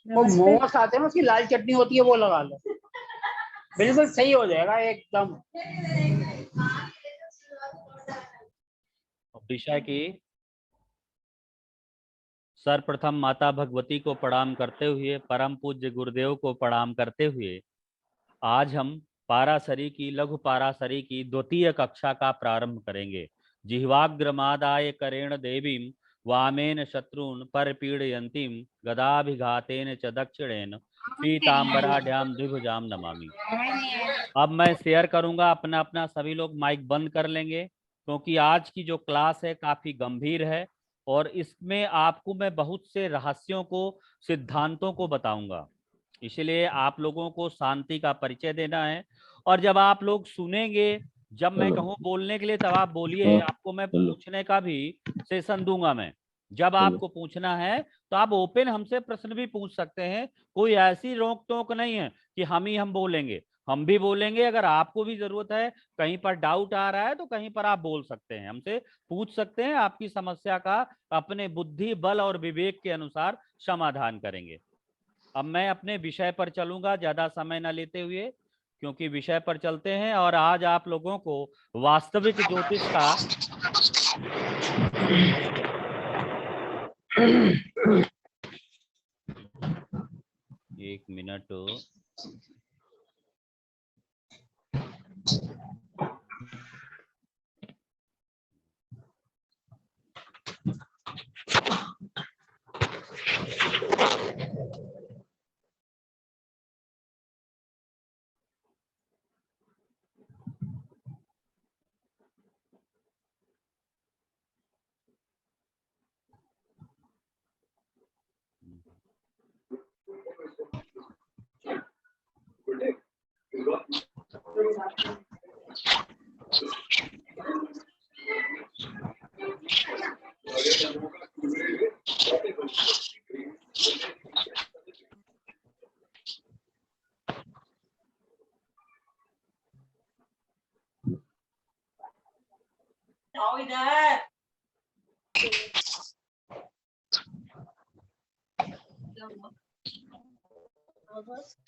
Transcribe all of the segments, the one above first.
वो मोमोस आते हैं उसकी लाल चटनी होती है, वो लगा लो, बिल्कुल सही हो जाएगा एकदम। विषय की सर्वप्रथम माता भगवती को प्रणाम करते हुए, परम पूज्य गुरुदेव को प्रणाम करते हुए, आज हम पाराशरी की, लघु पाराशरी की द्वितीय कक्षा का प्रारंभ करेंगे। जिह्वाग्रमादाय करेण देवीं वामेन शत्रुन परपीडयन्तीं गदाभिघातेन च दक्षिणेन पीताम्बराढ्यां द्विभुजां नमामि। अब मैं शेयर करूंगा, अपना अपना सभी लोग माइक बंद कर लेंगे, क्योंकि आज की जो क्लास है काफी गंभीर है और इसमें आपको मैं बहुत से रहस्यों को, सिद्धांतों को बताऊंगा। इसलिए आप लोगों को शांति का परिचय देना है। और जब आप लोग सुनेंगे, जब मैं कहूँ बोलने के लिए, तब आप बोलिए। आपको मैं पूछने का भी सेशन दूंगा। मैं जब आपको पूछना है तो आप ओपन हमसे प्रश्न भी पूछ सकते हैं। कोई ऐसी रोक टोक नहीं है कि हम बोलेंगे। हम भी बोलेंगे। अगर आपको भी जरूरत है, कहीं पर डाउट आ रहा है, तो कहीं पर आप बोल सकते हैं, हमसे पूछ सकते हैं। आपकी समस्या का अपने बुद्धि बल और विवेक के अनुसार समाधान करेंगे। अब मैं अपने विषय पर चलूंगा, ज्यादा समय न लेते हुए, क्योंकि विषय पर चलते हैं। और आज आप लोगों को वास्तविक ज्योतिष का एक मिनट,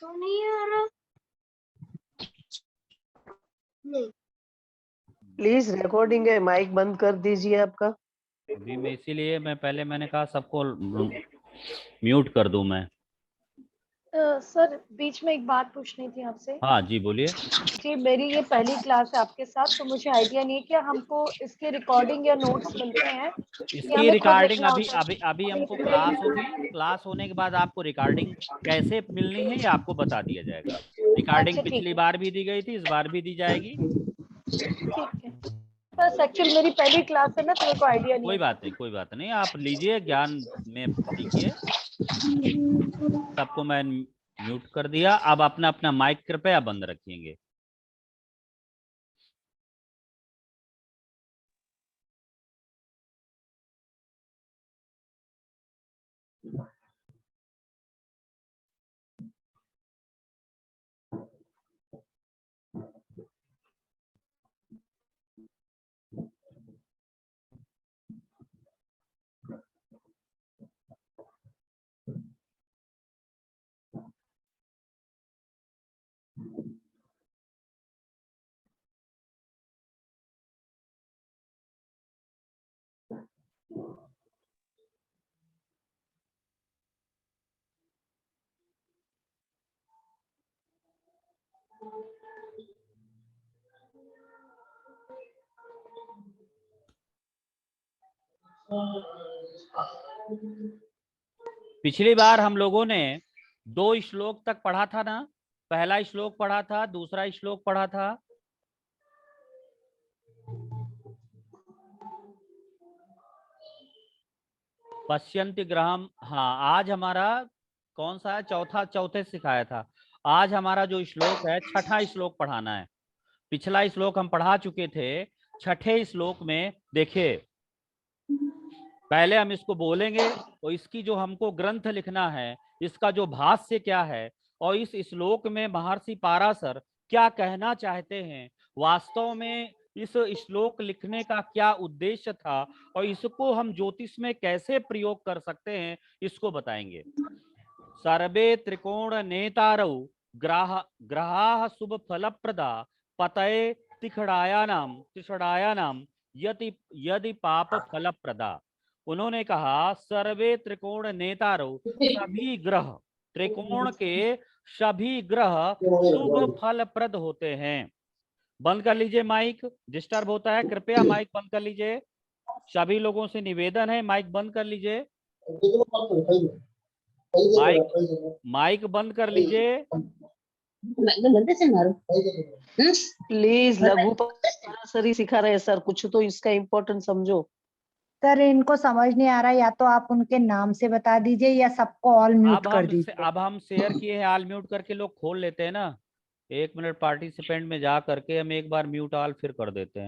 तो नहीं आ रहा। नहीं, प्लीज रिकॉर्डिंग है, माइक बंद कर दीजिए आपका। अभी मैं इसीलिए मैंने कहा सबको म्यूट कर दूं मैं। सर बीच में एक बात पूछनी थी आपसे। हाँ जी, बोलिए। जी, मेरी ये पहली क्लास है आपके साथ, तो मुझे आइडिया नहीं है कि हमको इसके रिकॉर्डिंग या नोट्स मिलते हैं या इसकी हमें खुद रिकॉर्डिंग लिखना अभी होता है? अभी अभी हमको क्लास होगी। क्लास होने के बाद आपको रिकॉर्डिंग कैसे मिलनी है ये आपको बता दिया जाएगा। रिकॉर्डिंग अच्छा, ठीक पिछली है, बार भी दी गई थी, इस बार भी दी जाएगी। ठीक है। बस एक्चुअली मेरी पहली क्लास है ना, तो मेरे को आइडिया नहीं कोई है। बात नहीं, कोई बात नहीं, आप लीजिए, ज्ञान में सीखिए। सबको मैं म्यूट कर दिया। अब अपना अपना माइक कृपया बंद रखेंगे। पिछली बार हम लोगों ने 2 श्लोक तक पढ़ा था ना। पहला श्लोक पढ़ा था, दूसरा श्लोक पढ़ा था। पश्यन्ति ग्रहम। हाँ, आज हमारा कौन सा है? चौथे सिखाया था। आज हमारा जो श्लोक है, छठा श्लोक पढ़ाना है। पिछला श्लोक हम पढ़ा चुके थे। छठे श्लोक में देखिए, पहले हम इसको बोलेंगे और इसकी जो हमको ग्रंथ लिखना है, इसका जो भाष्य क्या है, और इस श्लोक में महर्षि पाराशर क्या कहना चाहते हैं, वास्तव में इस श्लोक लिखने का क्या उद्देश्य था और इसको हम ज्योतिष में कैसे प्रयोग कर सकते हैं, इसको बताएंगे। सर्वे त्रिकोण नेतारौ ग्रहाः शुभ फलप्रदा पतये तिषडायानाम यदि पाप फलप्रदा। उन्होंने कहा सर्वे त्रिकोण नेतारौ, सभी ग्रह, त्रिकोण के सभी ग्रह शुभ फलप्रद होते हैं। बंद कर लीजिए माइक, डिस्टर्ब होता है, कृपया माइक बंद कर लीजिए। सभी लोगों से निवेदन है, माइक बंद कर लीजिए, माइक बंद कर लीजिए। प्लीज लघु पराशरी सिखा रहे हैं सर, कुछ तो इसका इम्पोर्टेंट समझो। सर इनको समझ नहीं आ रहा, या तो आप उनके नाम से बता दीजिए या सबको ऑल म्यूट कर दीजिए। अब हम शेयर किए हैं, ऑल म्यूट करके लोग खोल लेते हैं ना। 1 मिनट पार्टिसिपेंट में जा करके हम एक बार म्यूट ऑल फिर कर देते हैं।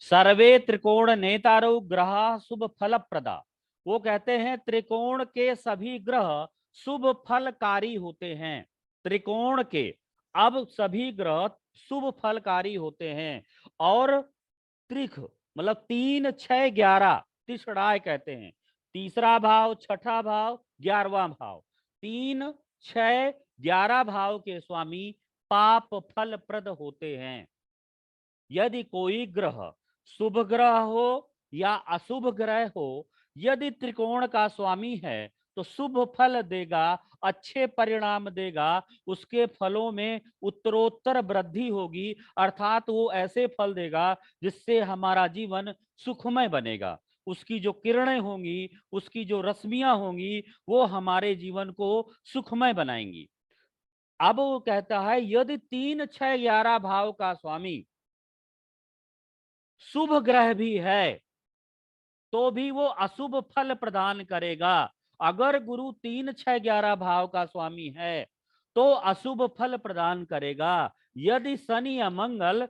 सर्वे त्रिकोण नेतारो ग्रह शुभ फल प्रदा। वो कहते हैं त्रिकोण के सभी ग्रह शुभ फलकारी होते हैं। त्रिकोण के अब सभी ग्रह शुभ फलकारी होते हैं। और त्रिक मतलब 3, 6, 11 तिषडाय कहते हैं। तीसरा भाव, छठा भाव, 11वां भाव, 3, 6, 11 भाव के स्वामी पाप फल प्रद होते हैं। यदि कोई ग्रह शुभ ग्रह हो या अशुभ ग्रह हो, यदि त्रिकोण का स्वामी है तो शुभ फल देगा, अच्छे परिणाम देगा, उसके फलों में उत्तरोत्तर वृद्धि होगी, अर्थात वो ऐसे फल देगा जिससे हमारा जीवन सुखमय बनेगा। उसकी जो किरणें होंगी, उसकी जो रश्मियां होंगी, वो हमारे जीवन को सुखमय बनाएंगी। अब वो कहता है यदि 3, 6, 11 भाव का स्वामी शुभ ग्रह भी है तो भी वो अशुभ फल प्रदान करेगा। अगर गुरु 3, 6, 11 भाव का स्वामी है तो अशुभ फल प्रदान करेगा। यदि शनि या मंगल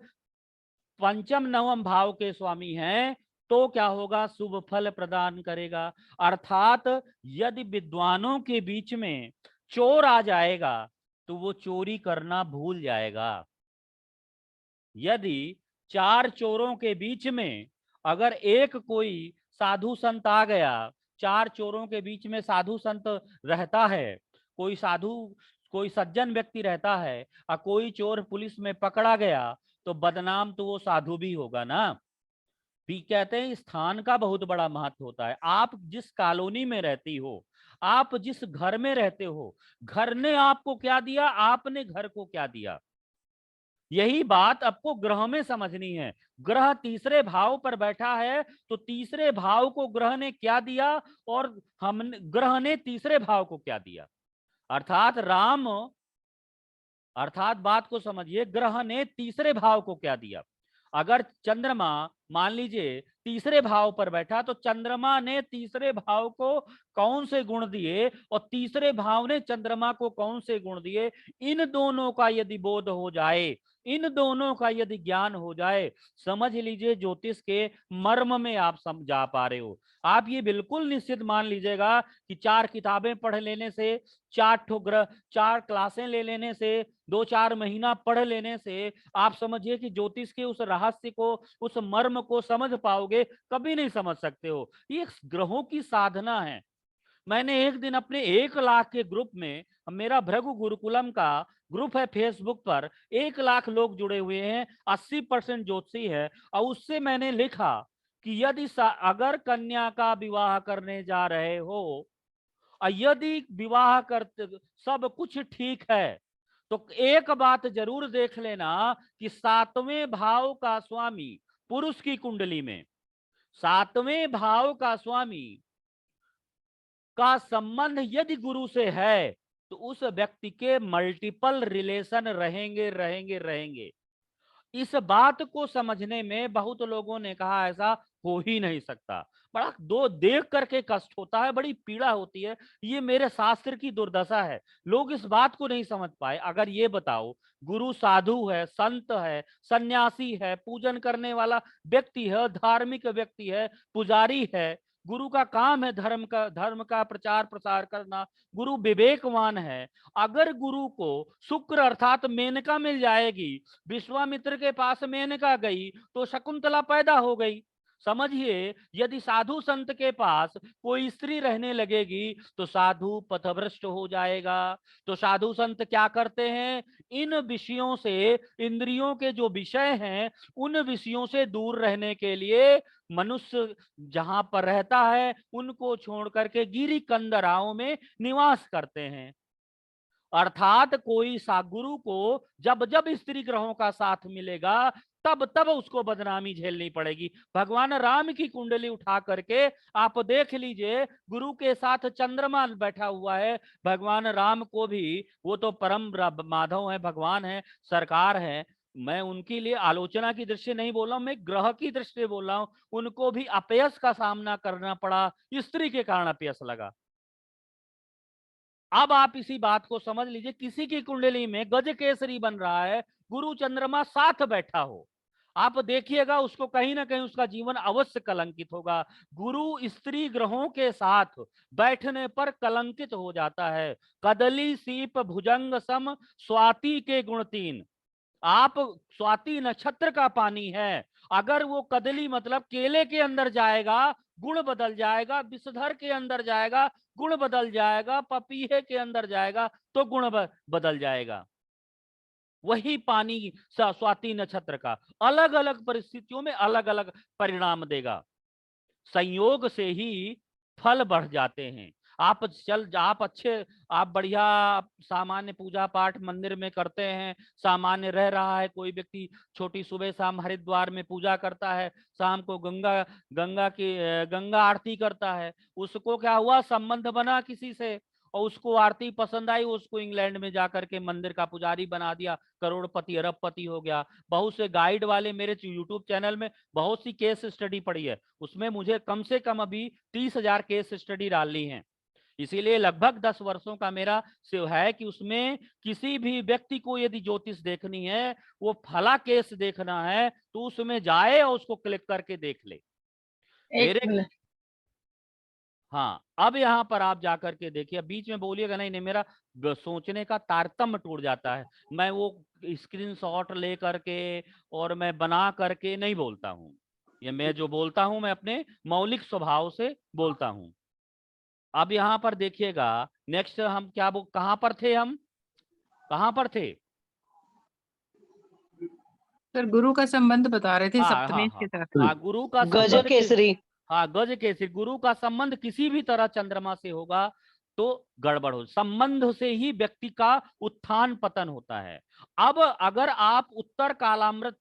5म, 9म भाव के स्वामी हैं तो क्या होगा, शुभ फल प्रदान करेगा। अर्थात यदि विद्वानों के बीच में चोर आ जाएगा तो वो चोरी करना भूल जाएगा। यदि 4 चोरों के बीच में अगर एक कोई साधु संत आ गया, 4 चोरों के बीच में साधु संत रहता है, कोई साधु, कोई सज्जन व्यक्ति रहता है और कोई चोर पुलिस में पकड़ा गया तो बदनाम तो वो साधु भी होगा ना। भी कहते हैं स्थान का बहुत बड़ा महत्व होता है। आप जिस कॉलोनी में रहती हो, आप जिस घर में रहते हो, घर ने आपको क्या दिया, आपने घर को क्या दिया, यही बात आपको ग्रह में समझनी है। ग्रह तीसरे भाव पर बैठा है तो तीसरे भाव को ग्रह ने क्या दिया और हमने ग्रह ने तीसरे भाव को क्या दिया। अर्थात बात को समझिए, ग्रह ने तीसरे भाव को क्या दिया। अगर चंद्रमा मान लीजिए तीसरे भाव पर बैठा तो चंद्रमा ने तीसरे भाव को कौन से गुण दिए और तीसरे भाव ने चंद्रमा को कौन से गुण दिए, इन दोनों का यदि बोध हो जाए, इन दोनों का यदि ज्ञान हो जाए, समझ लीजिए ज्योतिष के मर्म में आप समझा पा रहे हो। आप ये बिल्कुल निश्चित मान लीजिएगा कि 4 किताबें पढ़ लेने से, 4 क्लासें ले लेने से, 2-4 महीना पढ़ लेने से आप समझिए कि ज्योतिष के उस रहस्य को, उस मर्म को समझ पाओगे, कभी नहीं समझ सकते हो। ये ग्रहों की साधना है। मैंने एक दिन अपने 1 लाख के ग्रुप में, मेरा भृगु गुरुकुलम का ग्रुप है फेसबुक पर, 1 लाख लोग जुड़े हुए हैं, 80% ज्योतिषी है, और उससे मैंने लिखा कि यदि अगर कन्या का विवाह करने जा रहे हो और यदि विवाह करते सब कुछ ठीक है तो एक बात जरूर देख लेना कि 7वें भाव का स्वामी पुरुष की कुंडली में, 7वें भाव का स्वामी का संबंध यदि गुरु से है तो उस व्यक्ति के मल्टीपल रिलेशन रहेंगे रहेंगे रहेंगे। इस बात को समझने में बहुत लोगों ने कहा ऐसा हो ही नहीं सकता। बड़ा दो देख करके कष्ट होता है, बड़ी पीड़ा होती है। ये मेरे शास्त्र की दुर्दशा है, लोग इस बात को नहीं समझ पाए। अगर ये बताओ गुरु साधु है, संत है, सन्यासी है, पूजन करने वाला व्यक्ति है, धार्मिक व्यक्ति है, पुजारी है, गुरु का काम है धर्म का प्रचार प्रसार करना, गुरु विवेकवान है। अगर गुरु को शुक्र अर्थात मेनका मिल जाएगी, विश्वामित्र के पास मेनका गई तो शकुंतला पैदा हो गई। समझिए, यदि साधु संत के पास कोई स्त्री रहने लगेगी तो साधु पथभ्रष्ट हो जाएगा। तो साधु संत क्या करते हैं, इन विषयों से, इंद्रियों के जो विषय हैं उन विषयों से दूर रहने के लिए मनुष्य जहां पर रहता है उनको छोड़ करके गिरी कंदराओं में निवास करते हैं। अर्थात कोई सा गुरु को जब जब स्त्री ग्रहों का साथ मिलेगा तब तब उसको बदनामी झेलनी पड़ेगी। भगवान राम की कुंडली उठा करके आप देख लीजिए, गुरु के साथ चंद्रमा बैठा हुआ है। भगवान राम को भी, वो तो परम माधव है, भगवान है, सरकार है, मैं उनके लिए आलोचना की दृष्टि नहीं बोल रहा हूं, मैं ग्रह की दृष्टि बोल रहा हूं। उनको भी अपयश का सामना करना पड़ा, स्त्री के कारण अपयश लगा। अब आप इसी बात को समझ लीजिए, किसी की कुंडली में गज केसरी बन रहा है, गुरु चंद्रमा साथ बैठा हो, आप देखिएगा उसको कहीं ना कहीं उसका जीवन अवश्य कलंकित होगा। गुरु स्त्री ग्रहों के साथ बैठने पर कलंकित हो जाता है। कदली सीप भुजंग सम स्वाति के गुण तीन। आप स्वाति नक्षत्र का पानी है, अगर वो कदली मतलब केले के अंदर जाएगा गुण बदल जाएगा, विषधर के अंदर जाएगा गुण बदल जाएगा, पपीहे के अंदर जाएगा तो गुण बदल जाएगा। वही पानी स्वाति नक्षत्र का अलग अलग परिस्थितियों में अलग अलग परिणाम देगा। संयोग से ही फल बढ़ जाते हैं। आप बढ़िया सामान्य पूजा पाठ मंदिर में करते हैं, सामान्य रह रहा है, कोई व्यक्ति छोटी सुबह शाम हरिद्वार में पूजा करता है, शाम को गंगा आरती करता है, उसको क्या हुआ, संबंध बना किसी से और उसको आरती पसंद आई, उसको इंग्लैंड में जाकर के मंदिर का पुजारी बना दिया, करोड़पति अरबपति हो गया। बहुत से गाइड वाले मेरे यूट्यूब चैनल में बहुत सी केस स्टडी पड़ी है, उसमें मुझे कम से कम अभी 30,000 केस स्टडी डालनी है। इसीलिए लगभग 10 वर्षों का मेरा है कि उसमें किसी भी व्यक्ति को यदि ज्योतिष देखनी है, वो फला केस देखना है तो उसमें जाए और उसको क्लिक करके देख ले। मेरे हाँ, अब यहाँ पर आप जाकर के देखिए, बीच में बोलिएगा नहीं नहीं, मेरा सोचने का तारतम्य टूट जाता है, मैं वो स्क्रीनशॉट ले करके और मैं बना करके नहीं बोलता हूँ। ये मैं जो बोलता हूँ मैं अपने मौलिक स्वभाव से बोलता हूँ। अब यहाँ पर देखिएगा, नेक्स्ट हम क्या कहाँ पर थे, हम कहाँ पर थे सर? गुरु का संबंध बता रहे थे सप्तमेश के साथ। हाँ, गुरु का गज संबंध केसरी। हाँ, गज केसरी, गुरु का संबंध किसी भी तरह चंद्रमा से होगा तो गड़बड़ हो, संबंध से ही व्यक्ति का उत्थान पतन होता है। अब अगर आप उत्तर कालामृत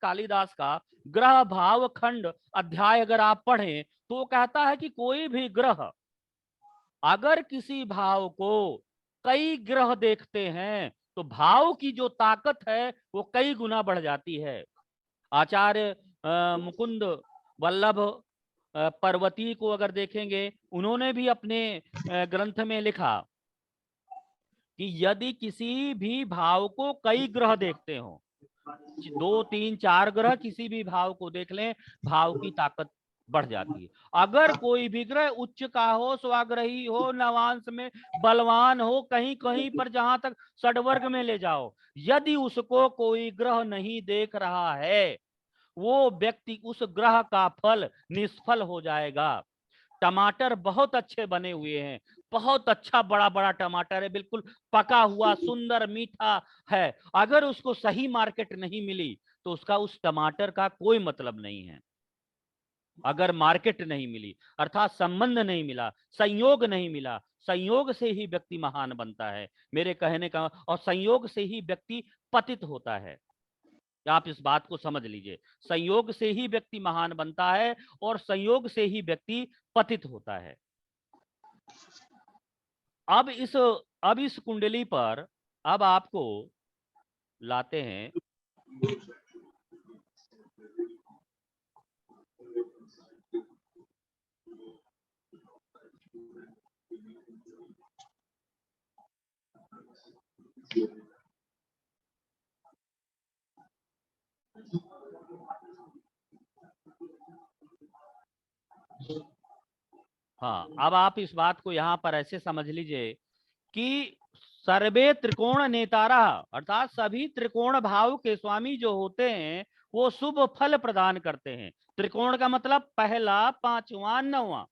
कालिदास का ग्रह भाव खंड अध्याय अगर आप पढ़ें तो कहता है कि कोई भी ग्रह अगर किसी भाव को कई ग्रह देखते हैं तो भाव की जो ताकत है वो कई गुना बढ़ जाती है। आचार्य मुकुंद वल्लभ पर्वती को अगर देखेंगे, उन्होंने भी अपने ग्रंथ में लिखा कि यदि किसी भी भाव को कई ग्रह देखते हो, 2, 3, 4 ग्रह किसी भी भाव को देख लें, भाव की ताकत बढ़ जाती है। अगर कोई भी ग्रह उच्च का हो, स्वाग्रही हो, नवांश में बलवान हो, कहीं कहीं पर जहां तक षड्वर्ग में ले जाओ, यदि उसको कोई ग्रह नहीं देख रहा है, वो व्यक्ति उस ग्रह का फल निष्फल हो जाएगा। टमाटर बहुत अच्छे बने हुए हैं, बहुत अच्छा बड़ा बड़ा टमाटर है, बिल्कुल पका हुआ, सुंदर, मीठा है, अगर उसको सही मार्केट नहीं मिली तो उसका उस टमाटर का कोई मतलब नहीं है। अगर मार्केट नहीं मिली अर्थात संबंध नहीं मिला, संयोग नहीं मिला, संयोग से ही व्यक्ति महान बनता है, मेरे कहने का, और संयोग से ही व्यक्ति पतित होता है। आप इस बात को समझ लीजिए, संयोग से ही व्यक्ति महान बनता है और संयोग से ही व्यक्ति पतित होता है। अब इस कुंडली पर अब आपको लाते हैं हाँ, अब आप इस बात को यहाँ पर ऐसे समझ लीजिए कि सर्वे त्रिकोण नेतारा, अर्थात सभी त्रिकोण भाव के स्वामी जो होते हैं वो शुभ फल प्रदान करते हैं। त्रिकोण का मतलब पहला, पांचवा, नौवां,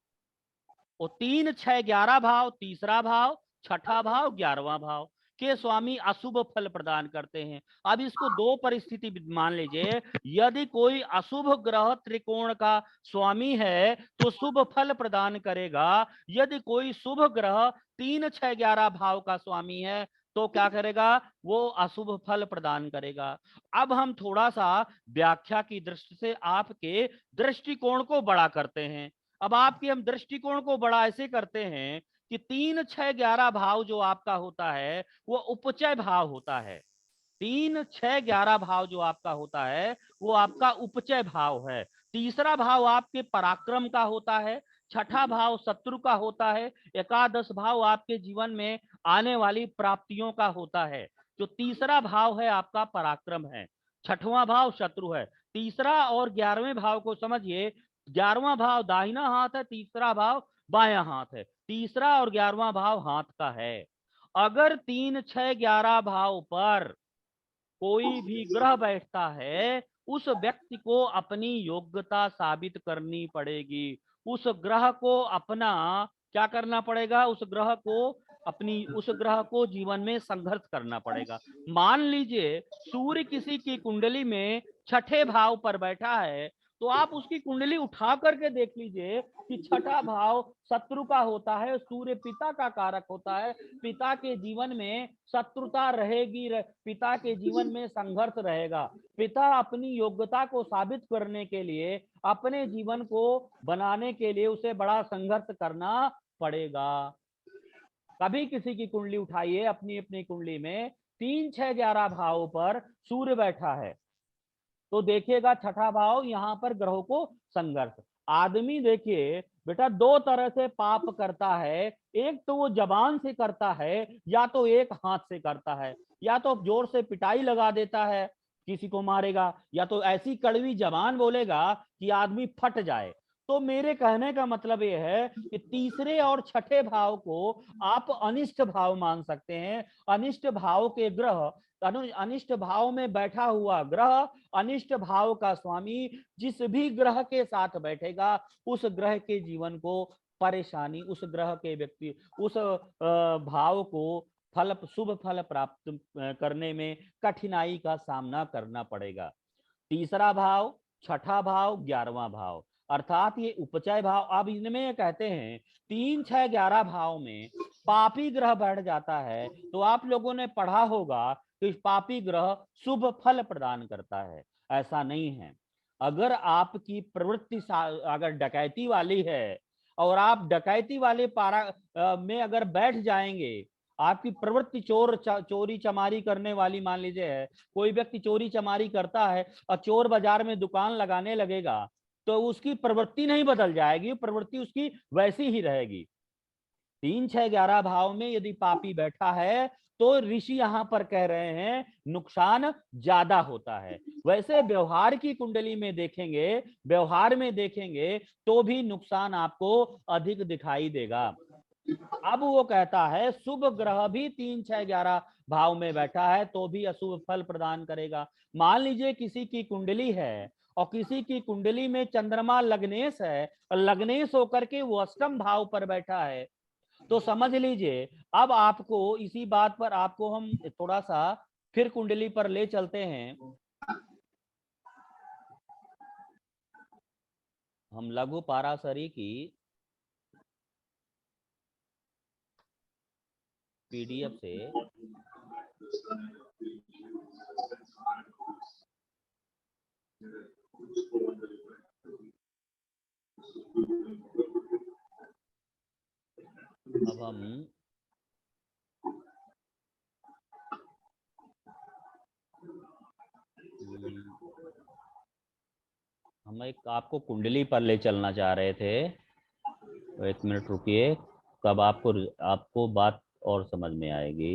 वो 3, 6, 11 भाव, तीसरा भाव, छठा भाव, 11वां भाव के स्वामी अशुभ फल प्रदान करते हैं। अब इसको दो परिस्थिति मान लीजिए, यदि कोई अशुभ ग्रह त्रिकोण का स्वामी है तो शुभ फल प्रदान करेगा। यदि कोई शुभ ग्रह 3, 6, 11 भाव का स्वामी है तो क्या करेगा, वो अशुभ फल प्रदान करेगा। अब हम थोड़ा सा व्याख्या की दृष्टि से आपके दृष्टिकोण को बड़ा करते हैं। अब आपके हम दृष्टिकोण को बड़ा ऐसे करते हैं कि 3, 6, 11 भाव जो आपका होता है वो उपचय भाव होता है। 3, 6, 11 भाव जो आपका होता है वो आपका उपचय भाव है। तीसरा भाव आपके पराक्रम का होता है, छठा भाव शत्रु का होता है, एकादश भाव आपके जीवन में आने वाली प्राप्तियों का होता है। जो तीसरा भाव है आपका पराक्रम है, छठवां भाव शत्रु है। तीसरा और 11वें भाव को समझिए, 11वां भाव दाहिना हाथ है, तीसरा भाव बायां हाथ है। तीसरा और 11वां भाव हाथ का है। अगर 3, 6, 11 भाव पर कोई भी ग्रह बैठता है उस व्यक्ति को अपनी योग्यता साबित करनी पड़ेगी। उस ग्रह को अपना क्या करना पड़ेगा, उस ग्रह को जीवन में संघर्ष करना पड़ेगा। मान लीजिए सूर्य किसी की कुंडली में छठे भाव पर बैठा है तो आप उसकी कुंडली उठा करके देख लीजिए कि छठा भाव शत्रु का होता है, सूर्य पिता का कारक होता है। पिता के जीवन में शत्रुता रहेगी, पिता के जीवन में संघर्ष रहेगा। पिता अपनी योग्यता को साबित करने के लिए, अपने जीवन को बनाने के लिए उसे बड़ा संघर्ष करना पड़ेगा। कभी किसी की कुंडली उठाइए, अपनी अपनी कुंडली में 3, 6, 11 भाव पर सूर्य बैठा है तो देखिएगा छठा भाव यहाँ पर ग्रहों को संघर्ष। आदमी देखिए बेटा दो तरह से पाप करता है, एक तो वो जबान से करता है या तो एक हाथ से करता है। या तो जोर से पिटाई लगा देता है, किसी को मारेगा, या तो ऐसी कड़वी जबान बोलेगा कि आदमी फट जाए। तो मेरे कहने का मतलब ये है कि तीसरे और छठे भाव को आप अनिष्ट भाव मान सकते हैं। अनिष्ट भाव के ग्रह, अनिष्ट भाव में बैठा हुआ ग्रह, अनिष्ट भाव का स्वामी जिस भी ग्रह के साथ बैठेगा उस ग्रह के जीवन को परेशानी, उस ग्रह के व्यक्ति, उस भाव को शुभ फल प्राप्त करने में कठिनाई का सामना करना पड़ेगा। तीसरा भाव, छठा भाव, 11वां भाव, अर्थात ये उपचय भाव। अब इनमें ये कहते हैं 3, 6, 11 भाव में पापी ग्रह बैठ जाता है तो आप लोगों ने पढ़ा होगा कि पापी ग्रह शुभ फल प्रदान करता है। ऐसा नहीं है। अगर आपकी प्रवृत्ति अगर डकैती वाली है और आप डकैती वाले पारा में अगर बैठ जाएंगे, आपकी प्रवृत्ति चोरी चमारी करने वाली मान लीजिए है, कोई व्यक्ति चोरी चमारी करता है और चोर बाजार में दुकान लगाने लगेगा तो उसकी प्रवृत्ति नहीं बदल जाएगी, प्रवृत्ति उसकी वैसी ही रहेगी। 3, 6, 11 भाव में यदि पापी बैठा है तो ऋषि यहां पर कह रहे हैं नुकसान ज्यादा होता है। वैसे व्यवहार की कुंडली में देखेंगे, व्यवहार में देखेंगे तो भी नुकसान आपको अधिक दिखाई देगा। अब वो कहता है शुभ ग्रह भी 3, 6, 11 भाव में बैठा है तो भी अशुभ फल प्रदान करेगा। मान लीजिए किसी की कुंडली है और किसी की कुंडली में चंद्रमा लग्नेश है और लग्नेश होकर के वो अष्टम भाव पर बैठा है तो समझ लीजिए। अब आपको इसी बात पर आपको हम थोड़ा सा फिर कुंडली पर ले चलते हैं। हम लघु पाराशरी की पीडीएफ से अब हम हम एक आपको कुंडली पर ले चलना चाह रहे थे, तो 1 मिनट रुकिए, तब आपको बात और समझ में आएगी।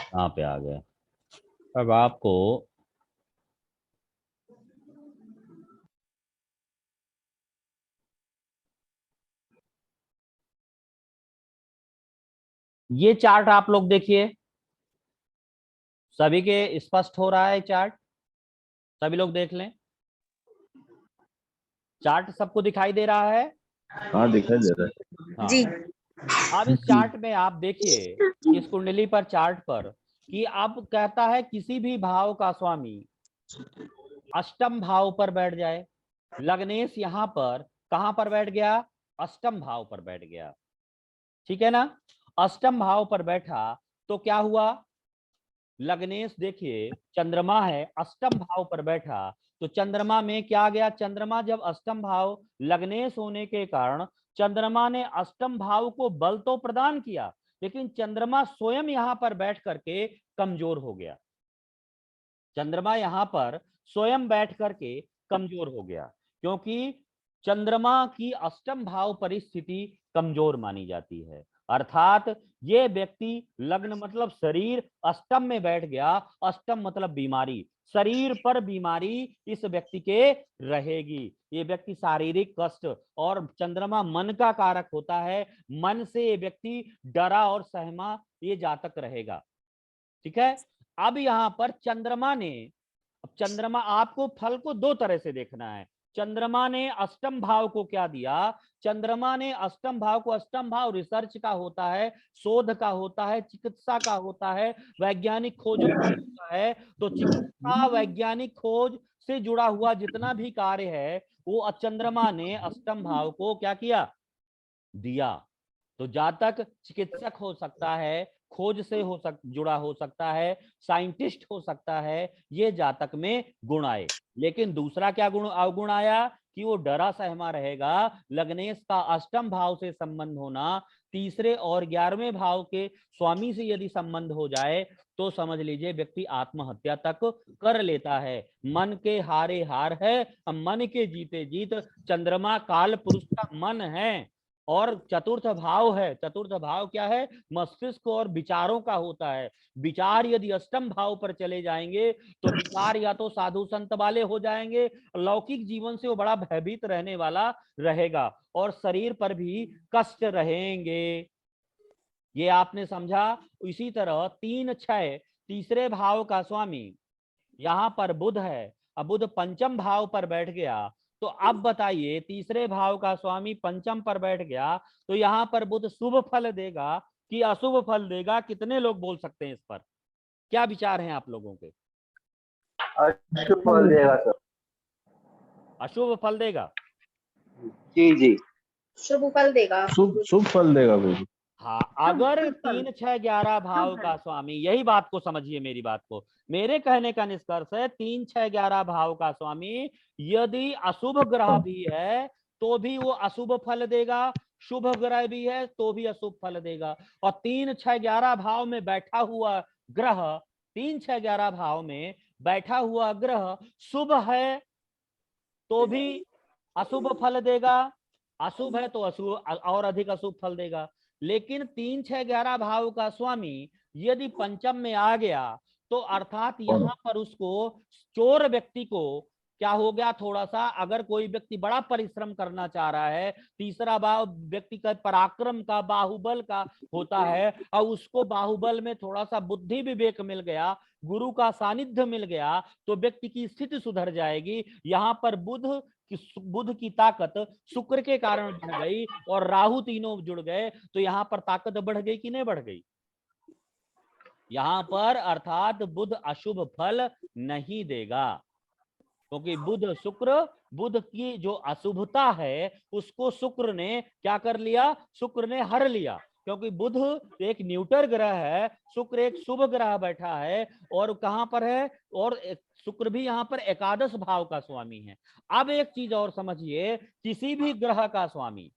यहाँ पे आ गए। अब आपको ये चार्ट आप लोग देखिए, सभी के स्पष्ट हो रहा है चार्ट? सभी लोग देख लें, चार्ट सबको दिखाई दे रहा है? हाँ दिखाई दे रहा है। हाँ। जी। अब इस चार्ट में आप देखिए, इस कुंडली पर चार्ट पर, कि अब कहता है किसी भी भाव का स्वामी अष्टम भाव पर बैठ जाए। लग्नेश यहाँ पर कहां पर बैठ गया? अष्टम भाव पर बैठ गया, ठीक है ना? अष्टम भाव पर बैठा तो क्या हुआ? लग्नेश देखिए चंद्रमा है, अष्टम भाव पर बैठा तो चंद्रमा में क्या गया? चंद्रमा जब अष्टम भाव लग्नेश होने के कारण चंद्रमा ने अष्टम भाव को बल तो प्रदान किया, लेकिन चंद्रमा स्वयं यहां पर बैठ करके कमजोर हो गया। चंद्रमा यहां पर स्वयं बैठ करके कमजोर हो गया, क्योंकि चंद्रमा की अष्टम भाव परिस्थिति कमजोर मानी जाती है। अर्थात ये व्यक्ति लग्न मतलब शरीर अष्टम में बैठ गया, अष्टम मतलब बीमारी, शरीर पर बीमारी इस व्यक्ति के रहेगी। ये व्यक्ति शारीरिक कष्ट, और चंद्रमा मन का कारक होता है, मन से ये व्यक्ति डरा और सहमा ये जातक रहेगा, ठीक है? अब यहाँ पर चंद्रमा ने, अब चंद्रमा आपको फल को दो तरह से देखना है। चंद्रमा ने अष्टम भाव को क्या दिया? चंद्रमा ने अष्टम भाव को, अष्टम भाव रिसर्च का होता है, शोध का होता है, चिकित्सा का होता है, वैज्ञानिक खोजों का होता है। तो चिकित्सा वैज्ञानिक खोज से जुड़ा हुआ जितना भी कार्य है वो चंद्रमा ने अष्टम भाव को क्या किया? दिया। तो जातक चिकित्सक हो सकता है, खोज से जुड़ा हो सकता है, साइंटिस्ट हो सकता है, ये जातक में गुण आए। लेकिन दूसरा क्या गुण अवगुण आया? कि वो डरा सहमा रहेगा। लग्नेश का अष्टम भाव से संबंध होना, तीसरे और 11वें भाव के स्वामी से यदि संबंध हो जाए तो समझ लीजिए व्यक्ति आत्महत्या तक कर लेता है। मन के हारे हार है, मन के जीते जीत। चंद्रमा काल पुरुष का मन है और चतुर्थ भाव है। चतुर्थ भाव क्या है? मस्तिष्क और विचारों का होता है। विचार यदि अष्टम भाव पर चले जाएंगे तो विचार या तो साधु संत वाले हो जाएंगे, लौकिक जीवन से वो बड़ा भयभीत रहने वाला रहेगा, और शरीर पर भी कष्ट रहेंगे। ये आपने समझा? इसी तरह 3-6 तीसरे भाव का स्वामी यहाँ पर बुध है। अब बुध पंचम भाव पर बैठ गया, तो अब बताइए तीसरे भाव का स्वामी पंचम पर बैठ गया तो यहाँ पर बुध शुभ फल देगा कि अशुभ फल देगा? कितने लोग बोल सकते हैं इस पर? क्या विचार हैं आप लोगों के? अशुभ फल देगा सर। अशुभ फल देगा? जी जी, शुभ फल देगा। शुभ फल देगा भाई। हाँ, अगर 3, 6, 11 भाव का स्वामी, यही बात को समझिए, मेरी बात को, मेरे कहने का निष्कर्ष है 3, 6, 11 भाव का स्वामी यदि अशुभ ग्रह भी है तो भी वो अशुभ फल देगा, शुभ ग्रह भी है तो भी अशुभ फल देगा। और 3, 6, 11 भाव में बैठा हुआ ग्रह, 3, 6, 11 भाव में बैठा हुआ ग्रह शुभ है तो भी अशुभ फल देगा, अशुभ है तो अशुभ और अधिक अशुभ फल देगा। लेकिन 3, 6, 11 भाव का स्वामी यदि पंचम में आ गया तो अर्थात यहाँ पर उसको, चोर व्यक्ति को क्या हो गया, थोड़ा सा अगर कोई व्यक्ति बड़ा परिश्रम करना चाह रहा है, तीसरा भाव व्यक्ति का पराक्रम का, बाहुबल का होता है, और उसको बाहुबल में थोड़ा सा बुद्धि विवेक मिल गया, गुरु का सानिध्य मिल गया, तो व्यक्ति की स्थिति सुधर जाएगी। यहाँ पर बुध की ताकत शुक्र के कारण बढ़ गई और राहु तीनों जुड़ गए, तो यहाँ पर ताकत बढ़ गई कि नहीं बढ़ गई? यहाँ पर अर्थात बुध अशुभ फल नहीं देगा, क्योंकि बुध की जो अशुभता है उसको शुक्र ने क्या कर लिया, शुक्र ने हर लिया, क्योंकि बुध एक न्यूट्रल ग्रह है, शुक्र एक शुभ ग्रह बैठा है, और कहां पर है, और शुक्र भी यहाँ पर एकादश भाव का स्वामी है। अब एक चीज और समझिए, किसी भी ग्रह का स्वामी,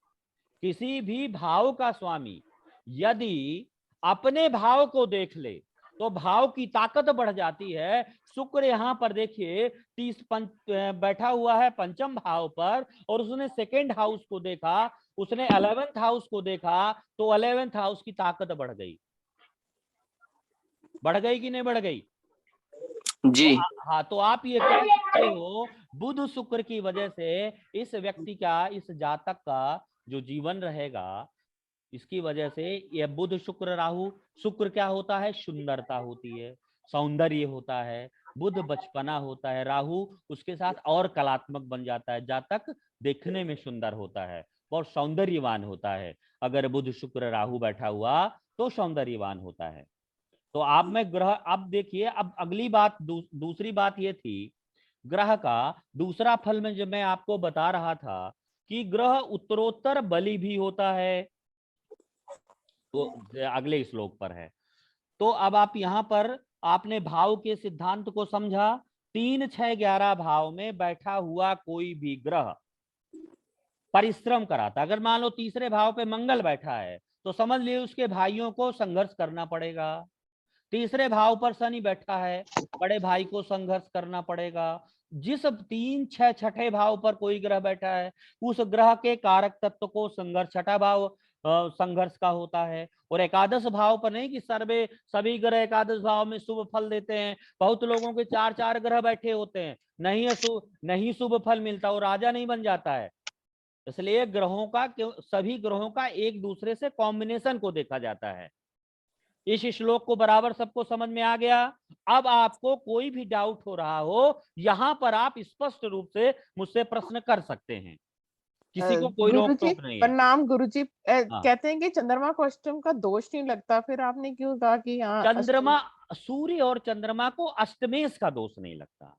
किसी भी भाव का स्वामी यदि अपने भाव को देख ले तो भाव की ताकत बढ़ जाती है। शुक्र यहाँ पर देखिए बैठा हुआ है पंचम भाव पर, और उसने सेकेंड हाउस को देखा, उसने 11th हाउस को देखा, तो 11th हाउस की ताकत बढ़ गई कि नहीं बढ़ गई जी? हाँ, तो आप ये कह सकते हो बुध शुक्र की वजह से इस व्यक्ति का, इस जातक का जो जीवन रहेगा, इसकी वजह से यह बुध शुक्र राहु, शुक्र क्या होता है, सुंदरता होती है, सौंदर्य होता है, बुध बचपना होता है, राहु उसके साथ और कलात्मक बन जाता है, जातक देखने में सुंदर होता है और सौंदर्यवान होता है। अगर बुध शुक्र राहु बैठा हुआ तो सौंदर्यवान होता है। तो आप में ग्रह, अब देखिए, अब अगली बात, दूसरी बात ये थी ग्रह का दूसरा फल में, जब मैं आपको बता रहा था कि ग्रह उत्तरोत्तर बली भी होता है, तो अगले श्लोक पर है। तो अब आप यहाँ पर आपने भाव के सिद्धांत को समझा, 3, 6, 11 भाव में बैठा हुआ कोई भी ग्रह परिश्रम कराता। अगर मान लो तीसरे भाव पे मंगल बैठा है तो समझ लिए उसके भाइयों को संघर्ष करना पड़ेगा। तीसरे भाव पर शनि बैठा है, बड़े भाई को संघर्ष करना पड़ेगा। जिस 3, 6, छठे भाव पर कोई ग्रह बैठा है उस ग्रह के कारक तत्व को संघर्ष, छठा भाव संघर्ष का होता है। और एकादश भाव पर नहीं कि सभी ग्रह एकादश भाव में शुभ फल देते हैं। बहुत लोगों के 4 ग्रह बैठे होते हैं, नहीं शुभ फल मिलता, वो राजा नहीं बन जाता है। इसलिए ग्रहों का, सभी ग्रहों का एक दूसरे से कॉम्बिनेशन को देखा जाता है। इस श्लोक को बराबर सबको समझ में आ गया? अब आपको कोई भी डाउट हो रहा हो, यहाँ पर आप स्पष्ट रूप से मुझसे प्रश्न कर सकते हैं, किसी को कोई रोक टोक नहीं है। प्रणाम गुरुजी। कहते हैं कि चंद्रमा को अष्टम का दोष नहीं लगता, फिर आपने क्यों कहा कि यहाँ चंद्रमा, सूर्य और चंद्रमा को अष्टमेश का दोष नहीं लगता।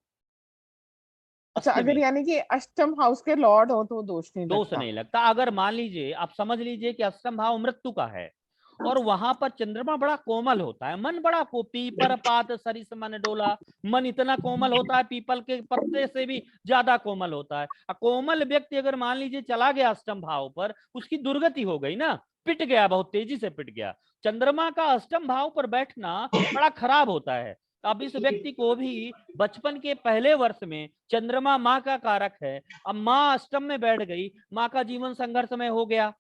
अच्छा, अगर यानी कि अष्टम हाउस के लॉर्ड हो तो दोष नहीं लगता। अगर मान लीजिए, आप समझ लीजिए कि अष्टम भाव मृत्यु का है और वहां पर चंद्रमा बड़ा कोमल होता है, मन बड़ा पीपर पात सरिस मन डोला, मन इतना कोमल होता है, पीपल के पत्ते से भी ज्यादा कोमल होता है। कोमल व्यक्ति अगर मान लीजिए चला गया अष्टम भाव पर, उसकी दुर्गति हो गई ना, पिट गया, बहुत तेजी से पिट गया। चंद्रमा का अष्टम भाव पर बैठना बड़ा खराब होता है। अब इस व्यक्ति को भी बचपन के पहले वर्ष में, चंद्रमा माँ का कारक है, अब माँ अष्टम में बैठ गई, माँ का जीवन संघर्षमय हो गया।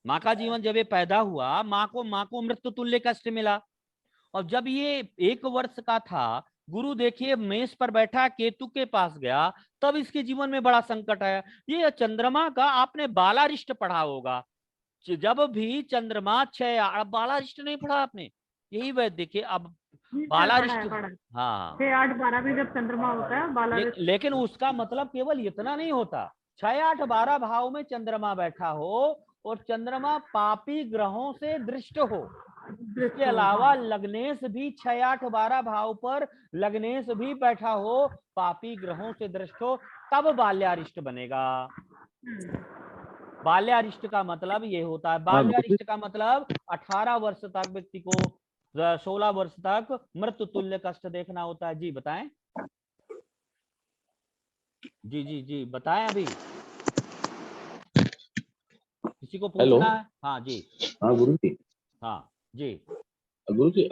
माँ का जीवन, जब ये पैदा हुआ, माँ को मृत्यु तुल्य कष्ट मिला। और जब ये 1 वर्ष का था, गुरु देखिए मेष पर बैठा, केतु के पास गया, तब इसके जीवन में बड़ा संकट आया। ये चंद्रमा का आपने बालारिष्ट पढ़ा होगा, जब भी चंद्रमा 6, बालारिष्ट नहीं पढ़ा आपने? यही वह देखिए, अब बालारिष्ट, हाँ 6, 8, 12 भी जब चंद्रमा होता है बालारिष्ट। लेकिन उसका मतलब केवल इतना नहीं होता, 6, 8, 12 भाव में चंद्रमा बैठा हो और चंद्रमा पापी ग्रहों से दृष्ट हो। इसके अलावा लग्नेश भी 6, 8, 12 भाव पर लग्नेश भी बैठा हो, पापी ग्रहों से दृष्ट हो, तब बाल्यारिष्ट बनेगा। बाल्यारिष्ट का मतलब ये होता है, बाल्यारिष्ट का मतलब 18 वर्ष तक व्यक्ति को, 16 वर्ष तक मृत्यु तुल्य कष्ट देखना होता है। जी बताएं। जी बताएं। अभी किसी को पूछना है? हाँ जी। हाँ गुरु जी। हाँ जी गुरु जी,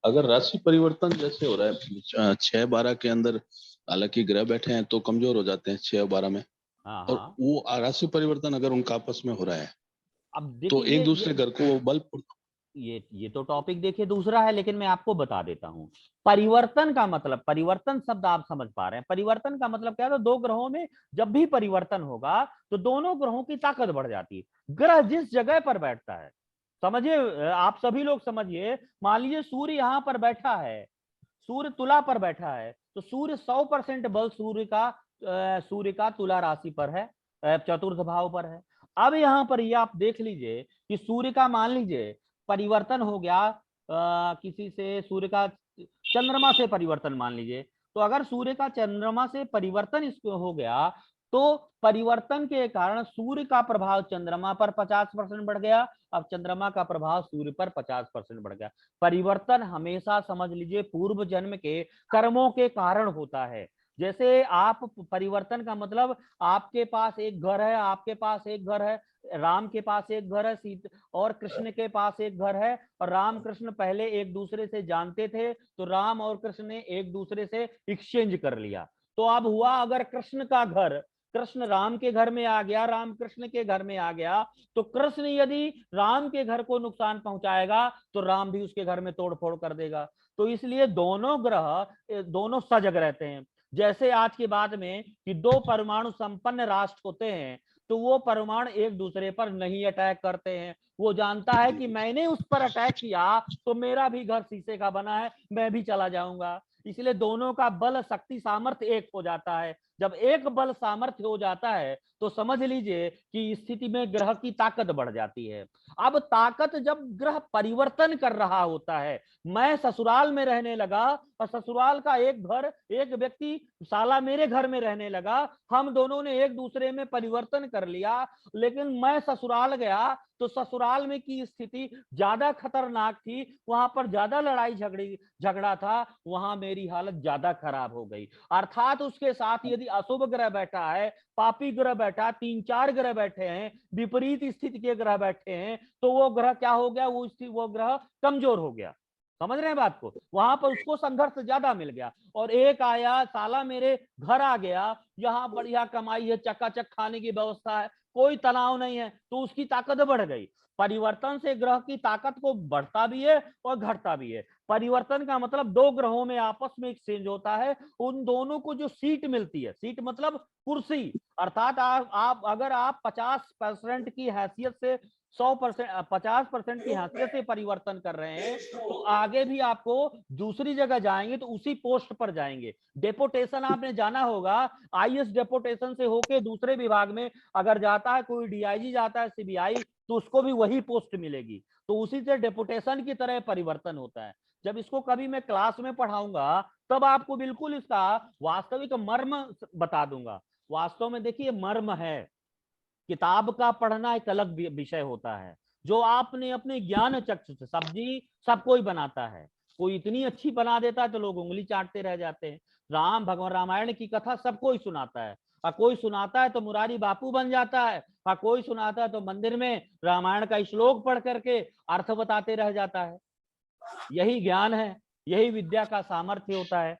अगर राशि परिवर्तन जैसे हो रहा है 6, 12 के अंदर, हालांकि ग्रह बैठे हैं तो कमजोर हो जाते हैं 6 और 12 में, और वो राशि परिवर्तन अगर उनका आपस में हो रहा है, अब तो एक दूसरे घर को बल ये तो टॉपिक देखिए दूसरा है, लेकिन मैं आपको बता देता हूँ। परिवर्तन का मतलब, परिवर्तन शब्द आप समझ पा रहे हैं, परिवर्तन का मतलब क्या है? तो दो ग्रहों में जब भी परिवर्तन होगा तो दोनों ग्रहों की ताकत बढ़ जाती है। ग्रह जिस जगह पर बैठता है, समझिए आप सभी लोग समझिए, मान लीजिए सूर्य यहाँ पर बैठा है, सूर्य तुला पर बैठा है, तो सूर्य 100% बल सूर्य का तुला राशि पर है, चतुर्थ भाव पर है। अब यहाँ पर ये आप देख लीजिए कि सूर्य का मान लीजिए परिवर्तन हो गया, किसी से सूर्य का चंद्रमा से परिवर्तन मान लीजिए, तो अगर सूर्य का चंद्रमा से परिवर्तन इसको हो गया तो परिवर्तन के कारण सूर्य का प्रभाव चंद्रमा पर 50% बढ़ गया, अब चंद्रमा का प्रभाव सूर्य पर 50% बढ़ गया। परिवर्तन हमेशा समझ लीजिए पूर्व जन्म के कर्मों के कारण होता है। जैसे आप, परिवर्तन का मतलब आपके पास एक घर है, आपके पास एक घर है, राम के पास एक घर है, सीता और कृष्ण के पास एक घर है, और राम कृष्ण पहले एक दूसरे से जानते थे, तो राम और कृष्ण ने एक दूसरे से एक्सचेंज कर लिया। तो अब हुआ, अगर कृष्ण का घर, कृष्ण राम के घर में आ गया, राम कृष्ण के घर में आ गया, तो कृष्ण यदि राम के घर को नुकसान पहुंचाएगा तो राम भी उसके घर में तोड़फोड़ कर देगा। तो इसलिए दोनों ग्रह दोनों सजग रहते हैं। जैसे आज की बात में कि दो परमाणु संपन्न राष्ट्र होते हैं, तो वो परमाणु एक दूसरे पर नहीं अटैक करते हैं। वो जानता है कि मैंने उस पर अटैक किया तो मेरा भी घर शीशे का बना है, मैं भी चला जाऊंगा। इसलिए दोनों का बल, शक्ति, सामर्थ्य एक हो जाता है। जब एक बल सामर्थ्य हो जाता है तो समझ लीजिए कि स्थिति में ग्रह की ताकत बढ़ जाती है। अब ताकत जब ग्रह परिवर्तन कर रहा होता है, मैं ससुराल में रहने लगा और ससुराल का एक घर, एक व्यक्ति साला मेरे घर में रहने लगा, हम दोनों ने एक दूसरे में परिवर्तन कर लिया, लेकिन मैं ससुराल गया तो ससुराल में की स्थिति ज्यादा खतरनाक थी, वहां पर ज्यादा लड़ाई झगड़ा था, वहां मेरी हालत ज्यादा खराब हो गई। अर्थात उसके साथ यदि अशुभ ग्रह बैठा है, पापी ग्रह बैठा, 3-4 ग्रह बैठे हैं, विपरीत स्थिति के ग्रह बैठे हैं, तो वो ग्रह क्या हो गया? वो ग्रह कमजोर हो गया। समझ रहे हैं बात को? वहां पर उसको संघर्ष ज्यादा मिल गया। और एक आया, साला मेरे घर आ गया, यहाँ बढ़िया कमाई है, चकाचक खाने की व्यवस्था है, कोई तनाव नहीं है, तो उसकी ताकत बढ़ गई। परिवर्तन से ग्रह की ताकत को बढ़ता भी है और घटता भी है। परिवर्तन का मतलब दो ग्रहों में आपस में एक्सचेंज होता है, उन दोनों को जो सीट मिलती है, सीट मतलब कुर्सी, अर्थात आप अगर आप 50% की हैसियत से 100%, 50% की हैसियत से परिवर्तन कर रहे हैं, तो आगे भी आपको दूसरी जगह जाएंगे तो उसी पोस्ट पर जाएंगे। डेपुटेशन आपने जाना होगा, आईएएस डेपुटेशन से होके दूसरे विभाग में अगर जाता है, कोई डीआईजी जाता है, सीबीआई, तो उसको भी वही पोस्ट मिलेगी। तो उसी से डेपुटेशन की तरह परिवर्तन होता है। जब इसको कभी मैं क्लास में पढ़ाऊंगा तब आपको बिल्कुल इसका वास्तविक मर्म बता दूंगा। वास्तव में देखिए मर्म है, किताब का पढ़ना एक अलग विषय होता है, जो आपने अपने ज्ञान चक्षु से, सब्जी सब कोई बनाता है, कोई इतनी अच्छी बना देता है तो लोग उंगली चाटते रह जाते हैं। राम भगवान रामायण की कथा सब कोई सुनाता है, और कोई सुनाता है तो मुरारी बापू बन जाता है, और कोई सुनाता है तो मंदिर में रामायण का श्लोक पढ़ करके अर्थ बताते रह जाता है। यही ज्ञान है, यही विद्या का सामर्थ्य होता है।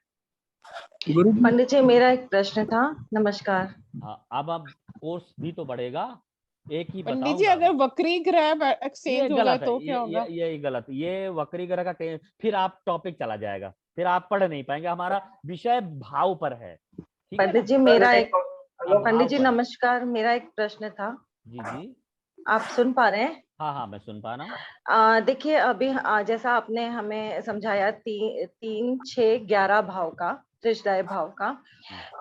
पंडित जी, मेरा एक प्रश्न था। नमस्कार। हाँ, अब कोर्स भी तो बढ़ेगा। एक ही पंडित जी, बताऊंगा, अगर वक्री ग्रह एक्सचेंज हो गए तो क्या होगा? ये गलत, ये वक्री ग्रह का फिर आप टॉपिक चला जाएगा, फिर आप पढ़ नहीं पाएंगे। हमारा विषय भाव पर है। पंडित जी, मेरा एक, पंडित जी नमस्कार, मेरा एक प्रश्न था। जी जी, आप सुन पा रहे हैं? हाँ हाँ, मैं सुन पा रहा हूँ। देखिए, अभी जैसा आपने हमें समझाया 3, 6, 11 भाव का, त्रिशदाय भाव का,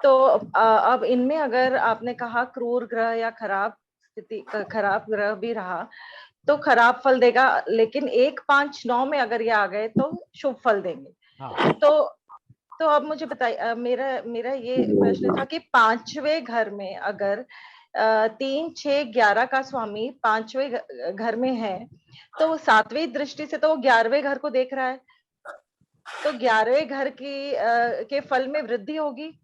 तो अब इनमें अगर आपने कहा क्रूर ग्रह या खराब स्थिति, खराब ग्रह भी रहा तो खराब फल देगा, लेकिन 1, 5, 9 में अगर ये आ गए तो शुभ फल देंगे। हाँ। तो अब मुझे बताइए, मेरा ये प्रश्न था कि 5वें घर में अगर 3, 6, 11 का स्वामी 5वें घर में है, तो 7वीं दृष्टि से तो वो 11वें घर को देख रहा है, तो 11वें घर के फल में वृद्धि होगी।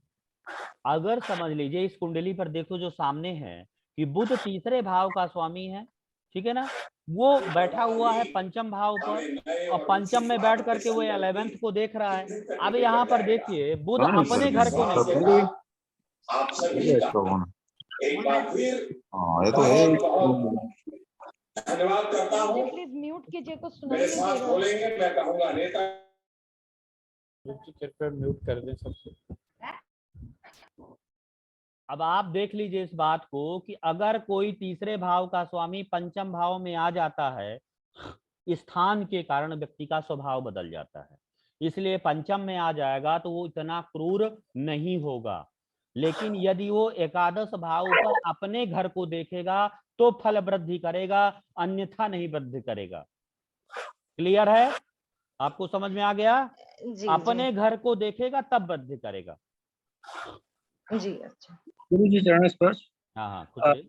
अगर समझ लीजिए इस कुंडली पर देखो जो सामने है कि बुध तीसरे भाव का स्वामी है, ठीक है ना, वो बैठा हुआ है पंचम भाव पर, और पंचम में बैठ करके वो 11th को देख रहा है। अब यहाँ पर देखिए बुध अपने घर को नहीं देख रहा। धन्यवाद करता हूँ। प्लीज म्यूट कीजिए, कुछ सुनाई मेरे नहीं दे साथ रहा। बोलेंगे, मैं कहूँगा नेता। कृपया म्यूट कर दें सबसे। अब आप देख लीजिए इस बात को कि अगर कोई तीसरे भाव का स्वामी पंचम भाव में आ जाता है, स्थान के कारण व्यक्ति का स्वभाव बदल जाता है। इसलिए पंचम में आ जाएगा तो वो इतना क्रूर नहीं होगा, लेकिन यदि वो एकादश भाव पर अपने घर को देखेगा तो फल वृद्धि करेगा, अन्यथा नहीं वृद्धि करेगा। क्लियर है? आपको समझ में आ गया? जी अपने घर को देखेगा तब वृद्धि करेगा। जी अच्छा। गुरु जी चरण स्पर्श। हाँ हाँ खुश रहिए।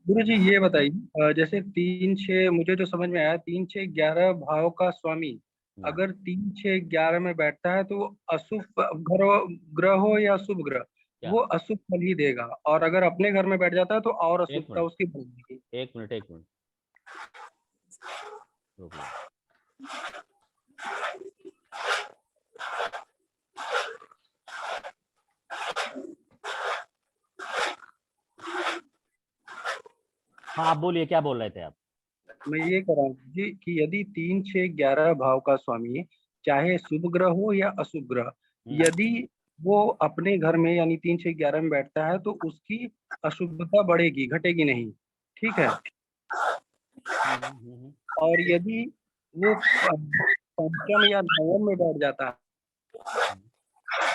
गुरु जी ये बताइए, जैसे 3-6 मुझे जो समझ में आया, 3-6-11 भाव का स्वामी अगर 3-6-11 में बैठता है तो वो अशुभ ग्रह हो या शुभ ग्रह, वो अशुभ फल ही देगा, और अगर अपने घर में बैठ जाता है तो और अशुभता उसकी बढ़ेगी। एक मिनट हाँ आप बोलिए, क्या बोल रहे थे आप? मैं ये कह रहा हूँ जी कि यदि 3-6-11 भाव का स्वामी चाहे शुभ ग्रह हो या अशुभ ग्रह, यदि वो अपने घर में यानी 3-6-11 में बैठता है तो उसकी अशुभता बढ़ेगी, घटेगी नहीं। ठीक है। और यदि वो पंचम या नवम में बैठ जाता है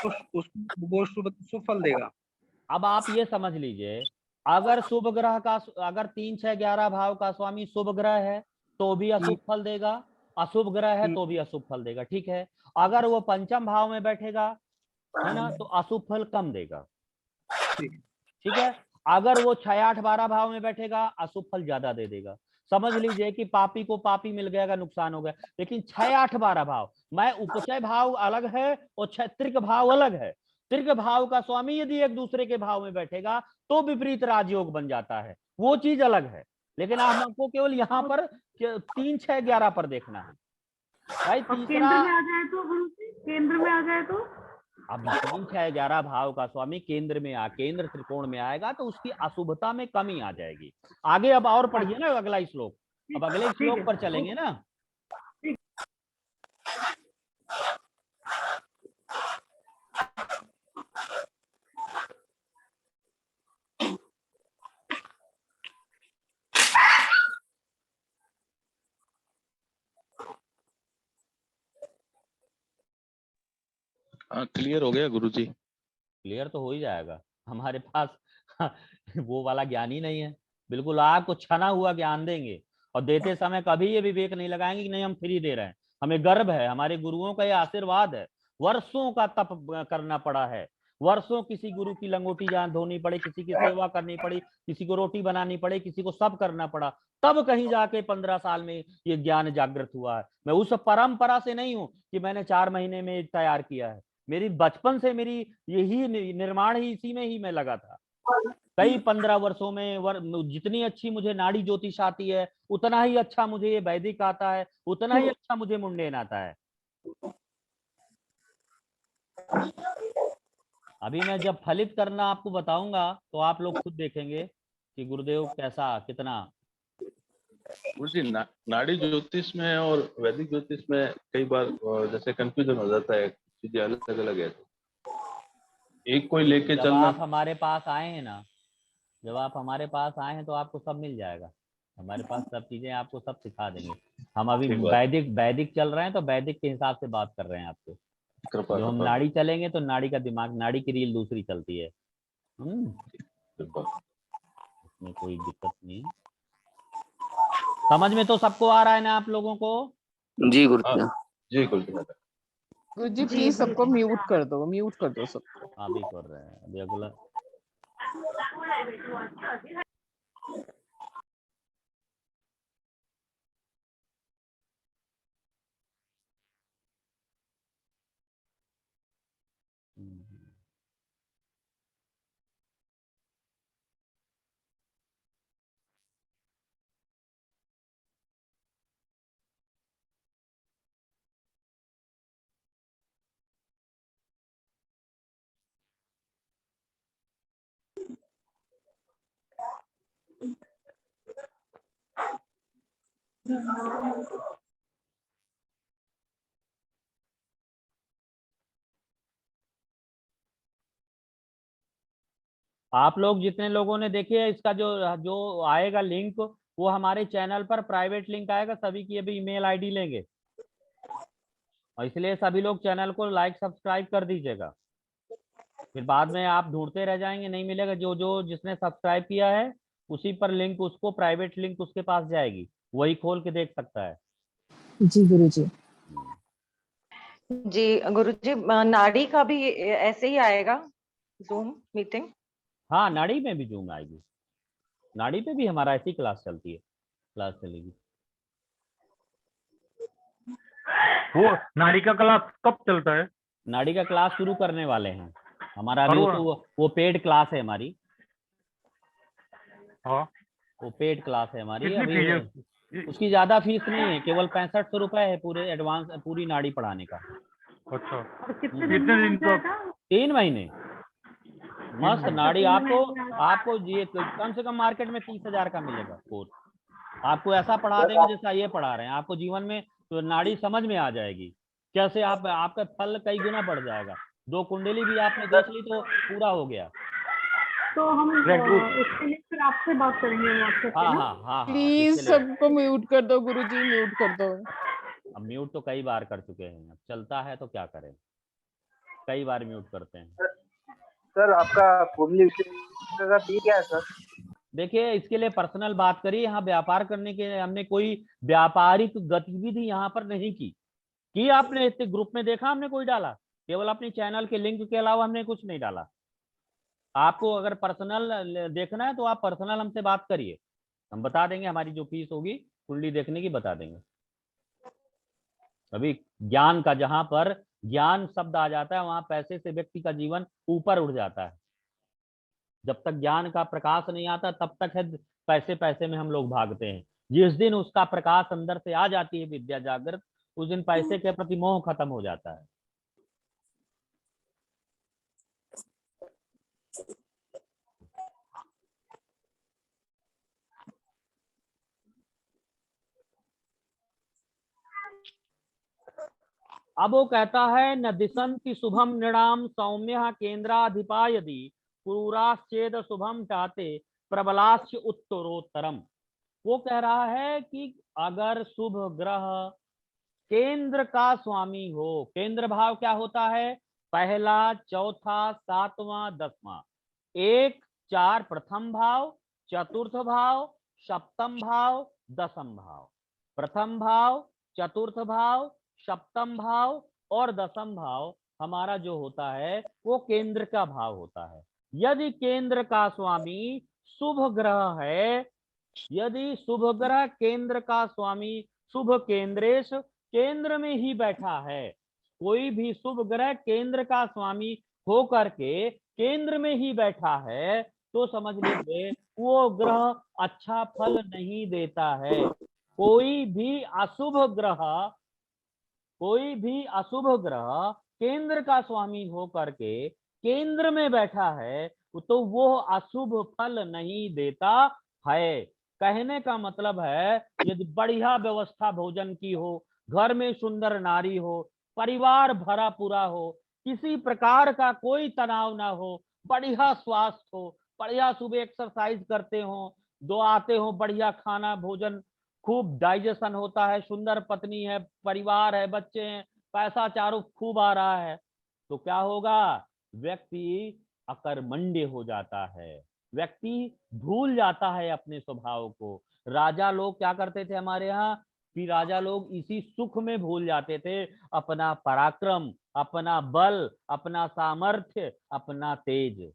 तो उसको वो शुभ फल देगा। अब आप ये समझ लीजिए, अगर शुभ ग्रह का, अगर 3-6-11 भाव का स्वामी शुभ ग्रह है तो भी अशुभ फल देगा, अशुभ ग्रह है तो भी अशुभ फल देगा। ठीक है। अगर वो पंचम भाव में बैठेगा, है ना, तो अशुभ फल कम देगा। ठीक है। अगर वो 6-8-12 भाव में बैठेगा, अशुभ फल ज्यादा दे देगा। समझ लीजिए कि पापी को पापी मिल गया का नुकसान हो गया। लेकिन 6-8-12 भाव, मैं उपचय भाव अलग है और त्रिक भाव अलग है। त्रिक भाव का स्वामी यदि एक दूसरे के भाव में बैठेगा तो विपरीत राजयोग बन जाता है, वो चीज अलग है। लेकिन हमको केवल यहाँ पर 3-6-11 पर देखना है भाई। तीसरा केंद्र में आ जाए तो गुरु जी, केंद्र में आ जाए तो अब 3-6-11 भाव का स्वामी केंद्र में केंद्र त्रिकोण में आएगा तो उसकी अशुभता में कमी आ जाएगी। आगे अब और पढ़िए ना अगला श्लोक। अब अगले श्लोक पर चलेंगे ना। क्लियर हो गया गुरुजी? क्लियर तो हो ही जाएगा, हमारे पास वो वाला ज्ञान ही नहीं है। बिल्कुल आपको छना हुआ ज्ञान देंगे और देते समय कभी ये विवेक नहीं लगाएंगे कि नहीं हम फ्री दे रहे हैं। हमें गर्व है, हमारे गुरुओं का ये आशीर्वाद है। वर्षों का तप करना पड़ा है, वर्षों किसी गुरु की लंगोटी जान धोनी पड़ी, किसी की सेवा करनी पड़ी, किसी को रोटी बनानी पड़ी, किसी को सब करना पड़ा, तब कहीं जाके 15 साल में ये ज्ञान जागृत हुआ है। मैं उस परंपरा से नहीं हूं कि मैंने 4 महीने में तैयार किया है। मेरी बचपन से मेरी यही निर्माण ही इसी में ही मैं लगा था। कई 15 वर्षों में जितनी अच्छी मुझे नाड़ी ज्योतिष आती है, उतना ही अच्छा मुझे ये वैदिक आता है, उतना ही अच्छा मुझे मुंडेन आता है। अभी मैं जब फलित करना आपको बताऊंगा तो आप लोग खुद देखेंगे कि गुरुदेव कैसा कितना। गुरुजी नाड़ी ज्योतिष में और वैदिक ज्योतिष में कई बार जैसे कंफ्यूजन हो जाता है, चीजें अलग अलग है, एक कोई लेके जब चलना। आप हमारे पास आए हैं ना, जब आप हमारे पास आए हैं तो आपको सब मिल जाएगा। हमारे पास सब चीजें आपको सब सिखा देंगे। हम अभी वैदिक चल रहे हैं तो वैदिक के हिसाब से बात कर रहे हैं आपको। जो हम नाड़ी चलेंगे तो नाड़ी का दिमाग, नाड़ी की रील दूसरी चलती है। इसमें कोई दिक्कत नहीं। समझ में तो सबको आ रहा है ना आप लोगों को? जी गुरु जी गुरु जी प्लीज सबको म्यूट कर दो, म्यूट कर दो सबको। अभी कर रहे हैं, अभी अगला। आप लोग जितने लोगों ने देखे है, इसका जो जो आएगा लिंक, वो हमारे चैनल पर प्राइवेट लिंक आएगा, सभी की अभी ईमेल आईडी लेंगे, और इसलिए सभी लोग चैनल को लाइक सब्सक्राइब कर दीजिएगा। फिर बाद में आप ढूंढते रह जाएंगे, नहीं मिलेगा। जो जो जिसने सब्सक्राइब किया है उसी पर लिंक, उसको प्राइवेट लिंक उसके पास जाएगी, वही खोल के देख सकता है। जी गुरुजी। जी गुरुजी, नाड़ी का भी ऐसे ही आएगा जूम मीटिंग? हाँ, नाड़ी में भी जूम आएगी, नाड़ी पे भी हमारा ऐसी क्लास चलती है, क्लास चलेगी। वो नाड़ी का क्लास कब चलता है? नाड़ी का क्लास शुरू करने वाले हैं हमारा अभी, तो वो पेड क्लास है हमारी। हाँ, वो पेड क्लास है हमारी कितनी अभी। फीस है? उसकी ज्यादा फीस नहीं है, केवल 6500 रुपए है पूरे एडवांस, पूरी नाड़ी पढ़ाने का। अच्छा, कितने कितने दिन का? 3 महीने मस्त नाड़ी। 3 आपको महीने आपको ये कम से कम मार्केट में 30,000 का मिलेगा कोर्स। आपको ऐसा पढ़ा देंगे जैसा ये पढ़ा रहे हैं, आपको जीवन में तो नाड़ी समझ में आ जाएगी, कैसे आप आपका फल कई गुना बढ़ जाएगा। 2 कुंडली भी आपने देख ली तो पूरा हो गया। तो हम इसके लिए फिर आपसे बात करेंगे व्हाट्सएप पे हाँ ना? हाँ हाँ, प्लीज इसके लिए। सबको म्यूट कर दो गुरुजी, म्यूट कर दो। अब म्यूट तो कई बार कर चुके हैं, अब चलता है तो क्या करें, कई बार म्यूट करते हैं। सर आपका कुंडली का फी क्या है सर? देखिए, इसके लिए पर्सनल बात करिए। यहाँ व्यापार करने के हमने कोई व्यापारिक गतिविधि यहाँ पर नहीं की आपने इस ग्रुप में देखा हमने कोई डाला? केवल अपने चैनल के लिंक के अलावा हमने कुछ नहीं डाला। आपको अगर पर्सनल देखना है तो आप पर्सनल हमसे बात करिए, हम बता देंगे, हमारी जो फीस होगी कुंडली देखने की बता देंगे। अभी ज्ञान का, जहां पर ज्ञान शब्द आ जाता है वहां पैसे से व्यक्ति का जीवन ऊपर उठ जाता है। जब तक ज्ञान का प्रकाश नहीं आता तब तक है पैसे पैसे में हम लोग भागते हैं। जिस दिन उसका प्रकाश अंदर से आ जाती है, विद्या जागृत, उस दिन पैसे के प्रति मोह खत्म हो जाता है। अब वो कहता है, न दिशंति शुभम नृणाम सौम्य केंद्राधिपायदि पुराश्चेद शुभम चाहते प्रबलाश्च उत्तरोत्तरम। वो कह रहा है कि अगर शुभ ग्रह केंद्र का स्वामी हो, केंद्र भाव क्या होता है? पहला, चौथा, 7वां, 10वां। 1, 4 प्रथम भाव, चतुर्थ भाव, सप्तम भाव, दसम भाव। प्रथम भाव, चतुर्थ भाव, सप्तम भाव और दसम भाव हमारा जो होता है वो केंद्र का भाव होता है। यदि केंद्र का स्वामी शुभ ग्रह है, यदि शुभ ग्रह केंद्र का स्वामी शुभ केंद्रेश, केंद्र में ही बैठा है, कोई भी शुभ ग्रह केंद्र का स्वामी हो करके केंद्र में ही बैठा है, तो समझ लीजिए वो ग्रह अच्छा फल नहीं देता है। कोई भी अशुभ ग्रह केंद्र का स्वामी हो करके केंद्र में बैठा है तो वो अशुभ फल नहीं देता है। कहने का मतलब है, यदि बढ़िया व्यवस्था भोजन की हो, घर में सुंदर नारी हो, परिवार भरा पूरा हो, किसी प्रकार का कोई तनाव ना हो, बढ़िया स्वास्थ्य हो, बढ़िया सुबह एक्सरसाइज करते हो, दो आते हो, बढ़िया खाना भोजन खूब डाइजेशन होता है, सुंदर पत्नी है, परिवार है, बच्चे हैं, पैसा चारों खूब आ रहा है, तो क्या होगा? व्यक्ति अकर्मण्य हो जाता है, व्यक्ति भूल जाता है अपने स्वभाव को। राजा लोग क्या करते थे हमारे यहाँ कि राजा लोग इसी सुख में भूल जाते थे अपना पराक्रम, अपना बल, अपना सामर्थ्य, अपना तेज।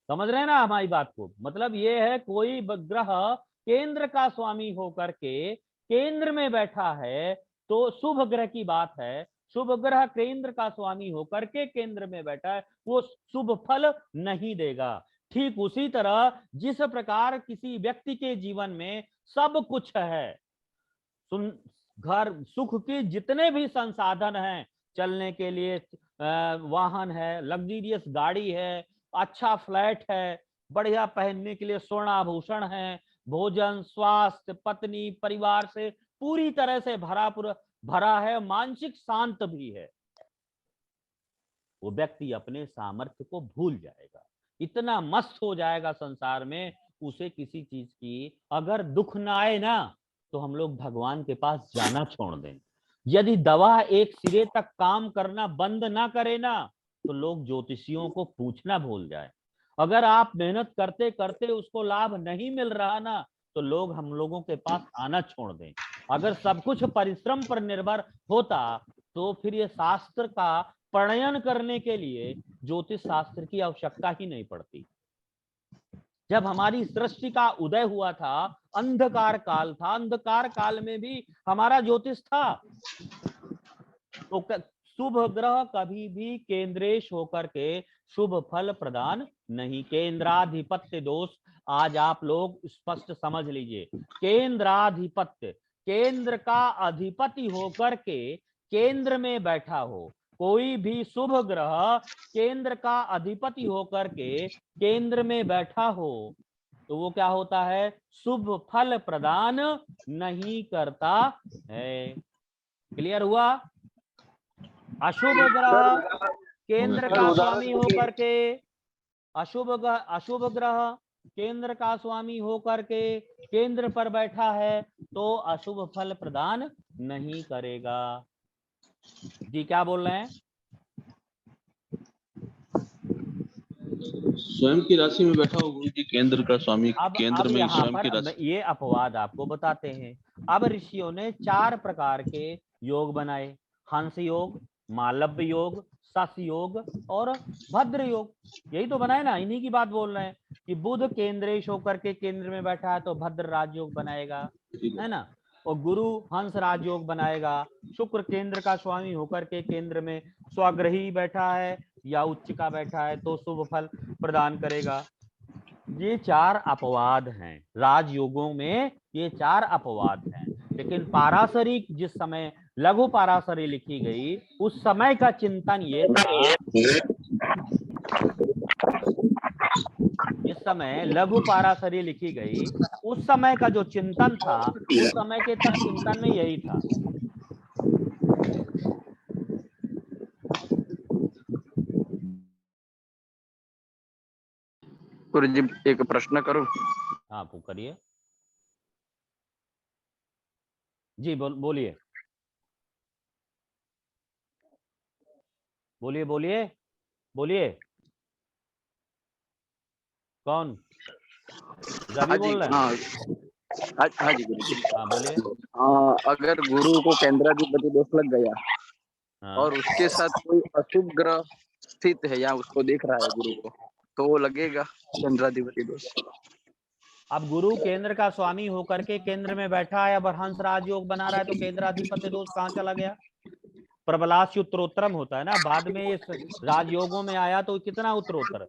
समझ रहे हैं ना हमारी बात को? मतलब ये है, कोई ग्रह केंद्र का स्वामी होकर के केंद्र में बैठा है तो शुभ ग्रह की बात है। शुभ ग्रह केंद्र का स्वामी होकर के केंद्र में बैठा है, वो शुभ फल नहीं देगा। ठीक उसी तरह जिस प्रकार किसी व्यक्ति के जीवन में सब कुछ है, घर सुख के जितने भी संसाधन हैं, चलने के लिए वाहन है, लग्जरियस गाड़ी है, अच्छा फ्लैट है, बढ़िया पहनने के लिए स्वर्ण आभूषण है, भोजन, स्वास्थ्य, पत्नी, परिवार से पूरी तरह से भरा है, मानसिक शांत भी है, वो व्यक्ति अपने सामर्थ्य को भूल जाएगा, इतना मस्त हो जाएगा संसार में, उसे किसी चीज की अगर दुख ना आए ना तो हम लोग भगवान के पास जाना छोड़ दें। यदि दवा एक सिरे तक काम करना बंद ना करे ना तो लोग ज्योतिषियों को पूछना भूल जाए। अगर आप मेहनत करते करते उसको लाभ नहीं मिल रहा ना तो लोग हम लोगों के पास आना छोड़ दें। अगर सब कुछ परिश्रम पर निर्भर होता तो फिर ये शास्त्र का प्रणयन करने के लिए ज्योतिष शास्त्र की आवश्यकता ही नहीं पड़ती। जब हमारी सृष्टि का उदय हुआ था, अंधकार काल था, अंधकार काल में भी हमारा ज्योतिष था। तो शुभ ग्रह कभी भी केंद्रेश होकर के शुभ फल प्रदान नहीं। केंद्राधिपत्य दोष आज आप लोग स्पष्ट समझ लीजिए। केंद्राधिपत्य, केंद्र का अधिपति होकर के केंद्र में बैठा हो, कोई भी शुभ ग्रह केंद्र का अधिपति होकर के केंद्र में बैठा हो तो वो क्या होता है? शुभ फल प्रदान नहीं करता है। क्लियर हुआ? अशुभ ग्रह केंद्र का स्वामी होकर के, अशुभ ग्रह केंद्र का स्वामी होकर के केंद्र पर बैठा है तो अशुभ फल प्रदान नहीं करेगा। जी क्या बोल रहे हैं? स्वयं की राशि में बैठा हो गुरु जी केंद्र का स्वामी, केंद्र में स्वयं की राशि। ये अपवाद आपको बताते हैं। अब ऋषियों ने 4 प्रकार के योग बनाए, हंस योग, मालव्य योग, सस योग और भद्र योग। यही तो बनाए ना, इन्हीं की बात बोल रहे हैं कि बुध केंद्रेश होकर के केंद्र में बैठा है तो भद्र राजयोग बनाएगा, है ना, और गुरु हंस राजयोग बनाएगा। शुक्र केंद्र का स्वामी होकर के केंद्र में स्वग्रही बैठा है या उच्च का बैठा है तो शुभ फल प्रदान करेगा। ये 4 अपवाद हैं राजयोगों में, ये 4 अपवाद हैं। लेकिन पाराशरी जिस समय लघु पाराशरी लिखी गई उस समय का चिंतन ये था, जिस समय लघु पाराशरी लिखी गई उस समय का जो चिंतन था, उस समय के तक चिंतन में यही था। गुरु जी एक प्रश्न करूं? हाँ करिए जी, बोलिए बोलिए बोलिए बोलिए। कौन? हाँ जी, बोल रहे हैं? हाँ जी गुरु जी। हाँ बोलिए। अगर गुरु को केंद्राधिपति दोष लग गया और उसके साथ कोई अशुभ ग्रह स्थित है या उसको देख रहा है गुरु को, तो वो लगेगा केंद्राधिपति दोष? अब गुरु केंद्र का स्वामी होकर के केंद्र में बैठा है, अब हंस राजयोग बना रहा है तो केंद्राधिपत्य दोष कहाँ चला गया? प्रबलास्य उत्तरोत्तरम होता है ना, बाद में इस राजयोगों में आया तो कितना उत्तरोत्तर,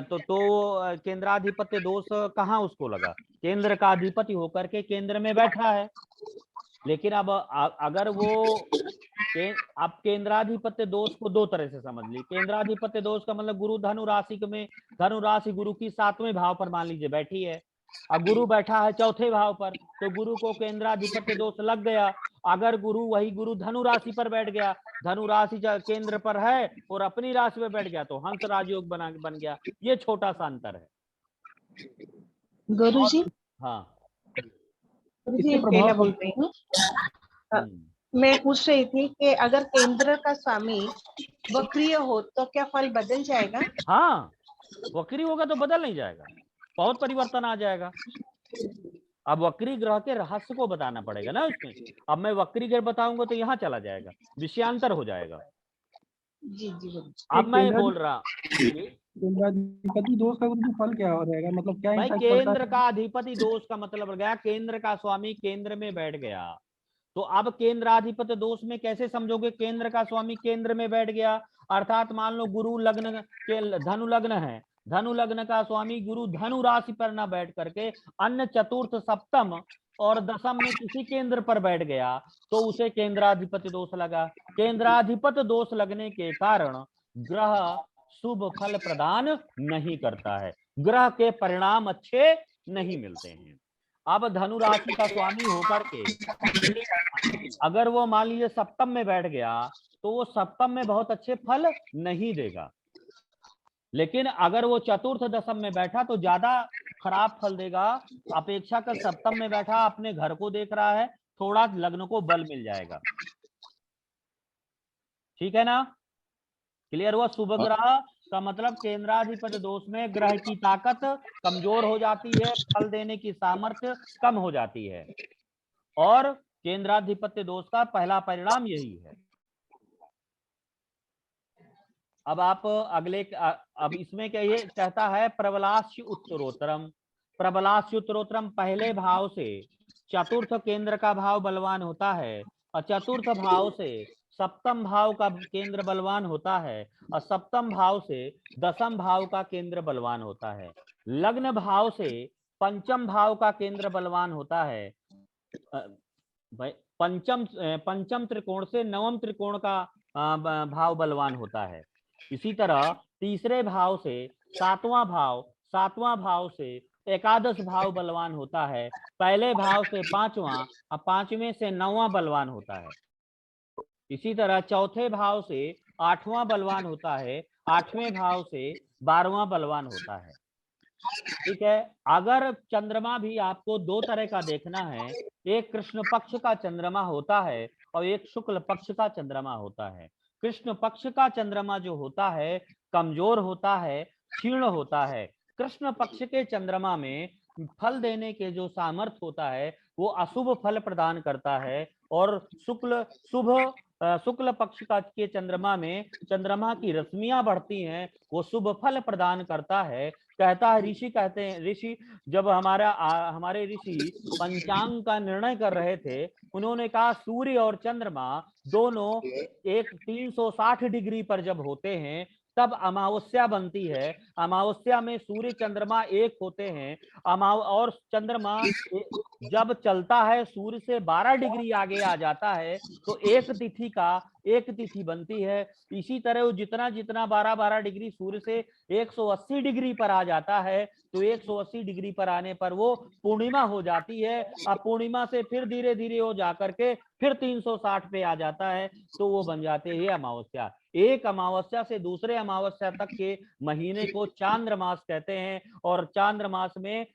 तो केंद्राधिपत्य दोष कहाँ उसको लगा? केंद्र का अधिपति होकर के केंद्र में बैठा है। लेकिन अब अगर वो आप केंद्राधिपत्य दोष को 2 तरह से समझ ली। केंद्राधिपत्य दोष का मतलब गुरु धनु राशि में, धनु राशि गुरु की 7वें भाव पर मान लीजिए बैठी है, अब गुरु बैठा है 4थे भाव पर, तो गुरु को केंद्राधिपत्य दोष लग गया। अगर वही गुरु धनु राशि पर बैठ गया, धनु राशि केंद्र पर है और अपनी राशि में बैठ गया तो हंस राजयोग बन गया। ये छोटा सा अंतर है। गुरु जी, हाँ पहला बोल रही हूँ। मैं पूछ रही थी कि अगर केंद्र का स्वामी वक्रीय हो तो क्या फल बदल जाएगा? हाँ, वक्री होगा तो बदल नहीं जाएगा, बहुत परिवर्तन आ जाएगा। अब वक्री ग्रह के रहस्य को बताना पड़ेगा ना उसमें। अब मैं वक्री ग्रह बताऊंगा तो यहाँ चला जाएगा, विषयांतर हो जाएगा। जी जी। अब मैं बोल रहा केंद्राधिपति दोष का फल क्या हो जाएगा, मतलब क्या? भाई केंद्र का अधिपति दोष का मतलब गया केंद्र का स्वामी केंद्र में बैठ गया, तो अब केंद्राधिपति दोष में कैसे समझोगे? केंद्र का स्वामी केंद्र में बैठ गया अर्थात मान लो गुरु लग्न के धनु लग्न है, धनु लग्न का स्वामी गुरु धनु राशि पर न बैठ करके अन्य चतुर्थ सप्तम और दशम में किसी केंद्र पर बैठ गया तो उसे केंद्राधिपति दोष लगा। केंद्राधिपति दोष लगने के कारण ग्रह शुभ फल प्रदान नहीं करता है, ग्रह के परिणाम अच्छे नहीं मिलते हैं। अब धनु राशि का स्वामी होकर के अगर वो मान लीजिए सप्तम में बैठ गया तो वो सप्तम में बहुत अच्छे फल नहीं देगा, लेकिन अगर वो चतुर्थ दशम में बैठा तो ज्यादा खराब फल देगा। अपेक्षाकृत सप्तम में बैठा अपने घर को देख रहा है, थोड़ा लग्न को बल मिल जाएगा। ठीक है ना, क्लियर हुआ? शुभ ग्रह का मतलब केंद्राधिपति दोष में ग्रह की ताकत कमजोर हो जाती है, फल देने की सामर्थ्य कम हो जाती है, और केंद्राधिपति दोष का पहला परिणाम यही है। अब आप अगले अब इसमें क्या ये कहता है प्रबलास्य उत्तरोत्तरम। प्रबलास्य उत्तरोत्तरम पहले भाव से चतुर्थ केंद्र का भाव बलवान होता है और चतुर्थ भाव से सप्तम भाव का केंद्र बलवान होता है और सप्तम भाव से दसम भाव का केंद्र बलवान होता है। लग्न भाव से पंचम भाव का केंद्र बलवान होता है। पंचम त्रिकोण से नवम त्रिकोण का भाव बलवान होता है। इसी तरह तीसरे भाव से सातवां भाव से एकादश भाव बलवान होता है। पहले भाव से पांचवां और पांचवें से नौवां बलवान होता है। इसी तरह चौथे भाव से आठवां बलवान होता है, आठवें भाव से 12वां बलवान होता है। ठीक है, अगर चंद्रमा भी आपको दो तरह का देखना है, एक कृष्ण पक्ष का चंद्रमा होता है और एक शुक्ल पक्ष का चंद्रमा होता है। कृष्ण पक्ष का चंद्रमा जो होता है कमजोर होता है, क्षीण होता है। कृष्ण पक्ष के चंद्रमा में फल देने के जो सामर्थ्य होता है वो अशुभ फल प्रदान करता है, और शुक्ल पक्ष का के चंद्रमा में चंद्रमा की रश्मियां बढ़ती हैं, वो शुभ फल प्रदान करता है। कहता है ऋषि, कहते हैं ऋषि जब हमारे ऋषि पंचांग का निर्णय कर रहे थे, उन्होंने कहा सूर्य और चंद्रमा दोनों एक 360 डिग्री पर जब होते हैं तब अमावस्या बनती है। अमावस्या में सूर्य चंद्रमा एक होते हैं। और चंद्रमा जब चलता है सूर्य से 12 डिग्री आगे आ जाता है तो एक तिथि बनती है। इसी तरह वो जितना 12 डिग्री सूर्य से 180 डिग्री पर आ जाता है तो 180 डिग्री पर आने पर वो पूर्णिमा हो जाती है। अब पूर्णिमा से फिर धीरे धीरे वो जाकर के फिर 360 पे आ जाता है तो वो बन जाते हैं अमावस्या। एक अमावस्या से दूसरे अमावस्या तक के महीने को चांद्रमास कहते हैं, और चांद्रमास में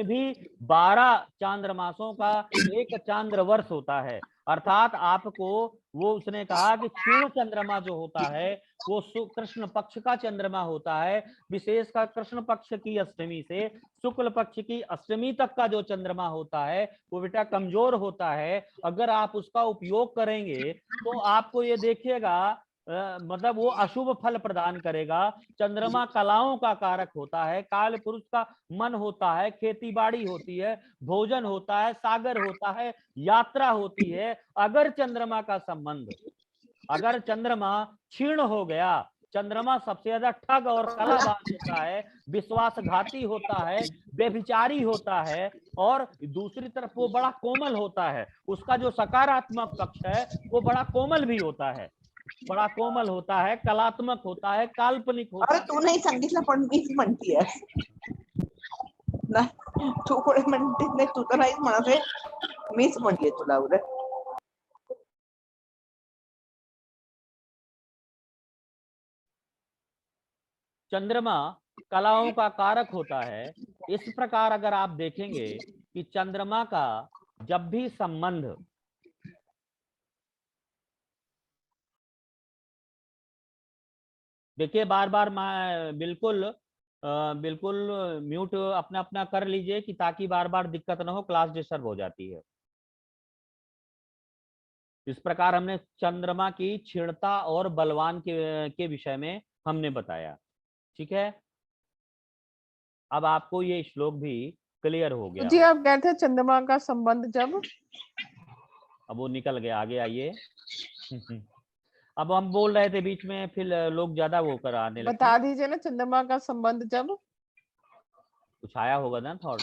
भी 12 चांद्रमासों का एक चांद्र वर्ष होता है। अर्थात आपको वो उसने कहा कि क्षीण चंद्रमा जो होता है वो कृष्ण पक्ष का चंद्रमा होता है। विशेषकर कृष्ण पक्ष की अष्टमी से शुक्ल पक्ष की अष्टमी तक का जो चंद्रमा होता है वो बेटा कमजोर होता है। अगर आप उसका उपयोग करेंगे तो आपको ये देखिएगा मतलब वो अशुभ फल प्रदान करेगा। चंद्रमा कलाओं का कारक होता है, काल पुरुष का मन होता है, खेती बाड़ी होती है, भोजन होता है, सागर होता है, यात्रा होती है। अगर चंद्रमा का संबंध, अगर चंद्रमा क्षीण हो गया, चंद्रमा सबसे ज्यादा ठग और कलाबाज होता है, विश्वासघाती होता है, व्यभिचारी होता है, और दूसरी तरफ वो बड़ा कोमल होता है। उसका जो सकारात्मक पक्ष है वो बड़ा कोमल भी होता है, बड़ा कोमल होता है, कलात्मक होता है, काल्पनिक होता है। तू नाही सांगितलं पण मीच म्हणतीये ना, तू कोणी म्हणते नाही, तू तर नाहीच म्हणत आहे, मीच म्हणते तुला उद्या। चंद्रमा कलाओं का कारक होता है। इस प्रकार अगर आप देखेंगे कि चंद्रमा का जब भी संबंध देखिए, बार बार बिल्कुल म्यूट अपना कर लीजिए कि ताकि बार बार दिक्कत ना हो, क्लास डिस्टर्ब हो जाती है। इस प्रकार हमने चंद्रमा की क्षीणता और बलवान के विषय में हमने बताया। ठीक है, अब आपको ये श्लोक भी क्लियर हो गया। जी, आप कहते हैं चंद्रमा का संबंध जब, अब वो निकल गया, आगे आइए। अब हम बोल रहे थे बीच में, फिर लोग ज्यादा वो कराने लगे। बता दीजिए ना, चंद्रमा का संबंध जब कुछ आया होगा ना थॉट,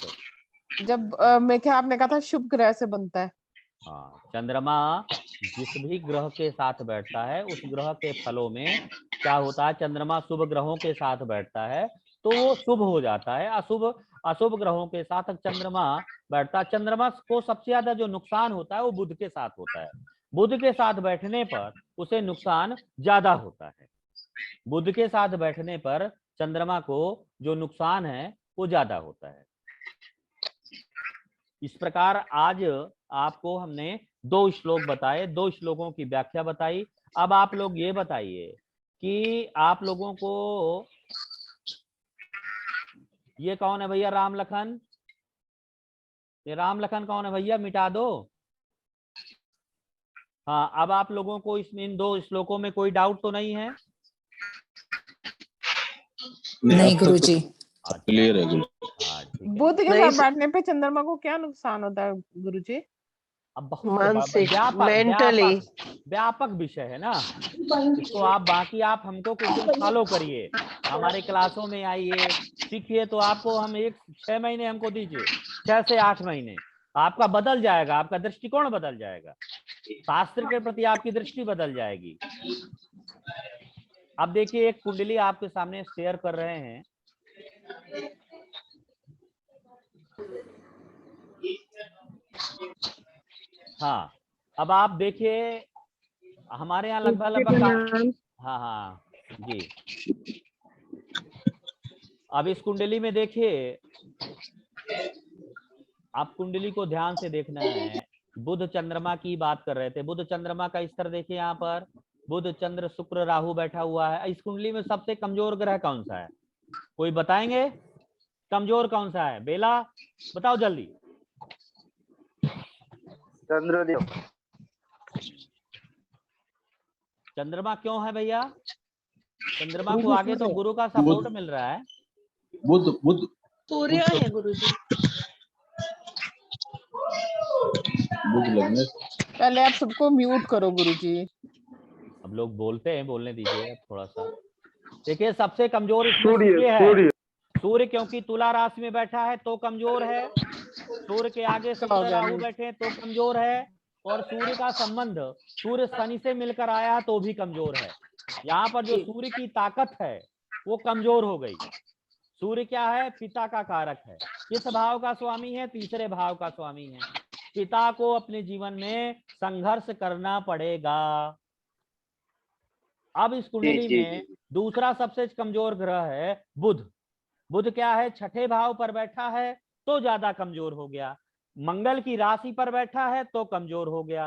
जब मैं क्या आपने कहा था शुभ ग्रह से बनता है। हाँ, चंद्रमा जिस भी ग्रह के साथ बैठता है उस ग्रह के फलों में क्या होता है, चंद्रमा शुभ ग्रहों के साथ बैठता है तो वो शुभ हो जाता है। अशुभ ग्रहों के साथ चंद्रमा बैठता है। चंद्रमा को सबसे ज्यादा जो नुकसान होता है वो बुध के साथ होता है। बुध के साथ बैठने पर उसे नुकसान ज्यादा होता है। बुध के साथ बैठने पर चंद्रमा को जो नुकसान है वो ज्यादा होता है। इस प्रकार आज आपको हमने 2 श्लोक बताए, 2 श्लोकों की व्याख्या बताई। अब आप लोग ये बताइए कि आप लोगों को ये कौन है भैया? राम लखन, ये राम लखन कौन है भैया? मिटा दो। हाँ, अब आप लोगों को इसमें इन 2 श्लोकों में कोई डाउट तो नहीं है? नहीं गुरुजी। क्लियर है गुरु। बुध के साथ बैठने पे चंद्रमा को क्या नुकसान होता है गुरुजी? अब बहुत मानसिक, मेंटली व्यापक विषय है ना, इसको आप बाकी आप हमको कुछ दिन फॉलो करिए, हमारे क्लासों में आइए, सीखिए, तो आपको हम 6 महीने हमको दीजिए, 6 से 8 महीने, आपका बदल जाएगा, आपका दृष्टिकोण बदल जाएगा, शास्त्र के प्रति आपकी दृष्टि बदल जाएगी। अब देखिए एक कुंडली आपके सामने शेयर कर रहे हैं। हाँ, अब आप देखिए हमारे यहाँ लगभग हाँ जी। अब इस कुंडली में देखिए, आप कुंडली को ध्यान से देखना है। बुध चंद्रमा की बात कर रहे थे, बुध चंद्रमा का स्तर देखिए, यहाँ पर बुध चंद्र शुक्र राहु बैठा हुआ है। इस कुंडली में सबसे कमजोर ग्रह कौन सा है? कोई बताएंगे कमजोर कौन सा है? बेला बताओ जल्दी। चंद्रदेव। चंद्रमा क्यों है भैया? चंद्रमा को आगे तो गुरु का सपोर्ट मिल रहा है। बुध बुध सूर्य है गुरुजी। बुध लगने। पहले आप सबको म्यूट करो गुरुजी। अब लोग बोलते हैं, बोलने दीजिए अब थोड़ा सा। देखिए सबसे कमजोर सूर्य है। सूर्य क्योंकि तुला राशि में बैठा है तो कमजोर है। सूर्य के आगे शुक्र राहु बैठे तो कमजोर है। और सूर्य का संबंध सूर्य शनि से मिलकर आया तो भी कमजोर है। यहाँ पर जो सूर्य की ताकत है वो कमजोर हो गई। सूर्य क्या है? पिता का कारक है। किस भाव का स्वामी है? तीसरे भाव का स्वामी है। पिता को अपने जीवन में संघर्ष करना पड़ेगा। अब इस कुंडली में दूसरा सबसे कमजोर ग्रह है बुध। बुध क्या है? 6ठे भाव पर बैठा है तो ज्यादा कमजोर हो गया। मंगल की राशि पर बैठा है तो कमजोर हो गया।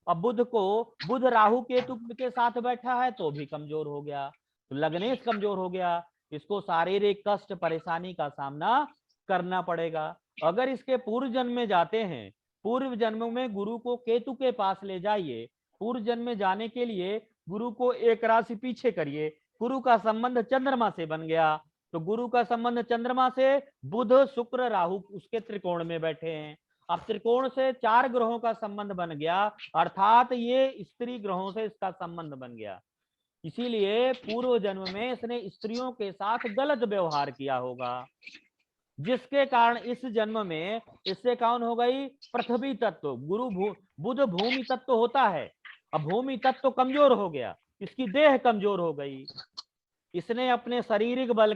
अब बुध राहु केतु के साथ बैठा है तो भी कमजोर हो गया। तो लग्नेश कमजोर हो गया। इसको शारीरिक कष्ट परेशानी का सामना करना पड़ेगा। अगर इसके पूर्व जन्म में जाते हैं, पूर्व जन्म में गुरु को केतु के पास ले जाइए। पूर्व जन्म में जाने के लिए गुरु को एक राशि पीछे करिए। गुरु का संबंध चंद्रमा से बन गया, तो गुरु का संबंध चंद्रमा से, बुध शुक्र राहु उसके त्रिकोण में बैठे हैं। अब त्रिकोण से 4 ग्रहों का संबंध बन गया, अर्थात ये स्त्री ग्रहों से इसका संबंध बन गया। इसीलिए पूर्व जन्म में इसने स्त्रियों के साथ गलत व्यवहार किया होगा, जिसके कारण इस जन्म में इससे कौन हो गई? पृथ्वी तत्व। बुध भूमि तत्व होता है, अब भूमि तत्व कमजोर हो गया, इसकी देह कमजोर हो गई। इसने अपने शारीरिक बल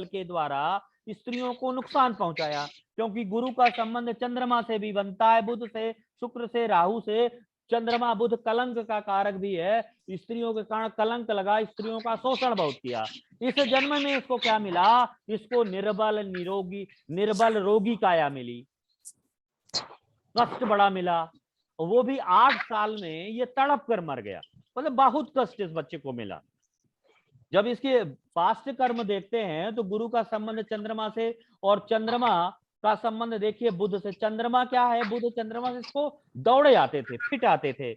के द्वारा स्त्रियों को नुकसान पहुंचाया, क्योंकि गुरु का संबंध चंद्रमा से भी बनता है, बुध से, शुक्र से, राहु से। चंद्रमा बुध कलंक का कारक भी है। स्त्रियों के कारण कलंक लगा, स्त्रियों का शोषण बहुत किया। इस जन्म में इसको क्या मिला? इसको निर्बल रोगी काया मिली, कष्ट बड़ा मिला। वो भी 8 साल में ये तड़प कर मर गया। मतलब बहुत कष्ट इस बच्चे को मिला। जब इसके पास्ट कर्म देखते हैं तो गुरु का संबंध चंद्रमा से, और चंद्रमा का संबंध देखिए बुध से। चंद्रमा क्या है? बुध चंद्रमा से इसको दौड़े आते थे, फिट आते थे।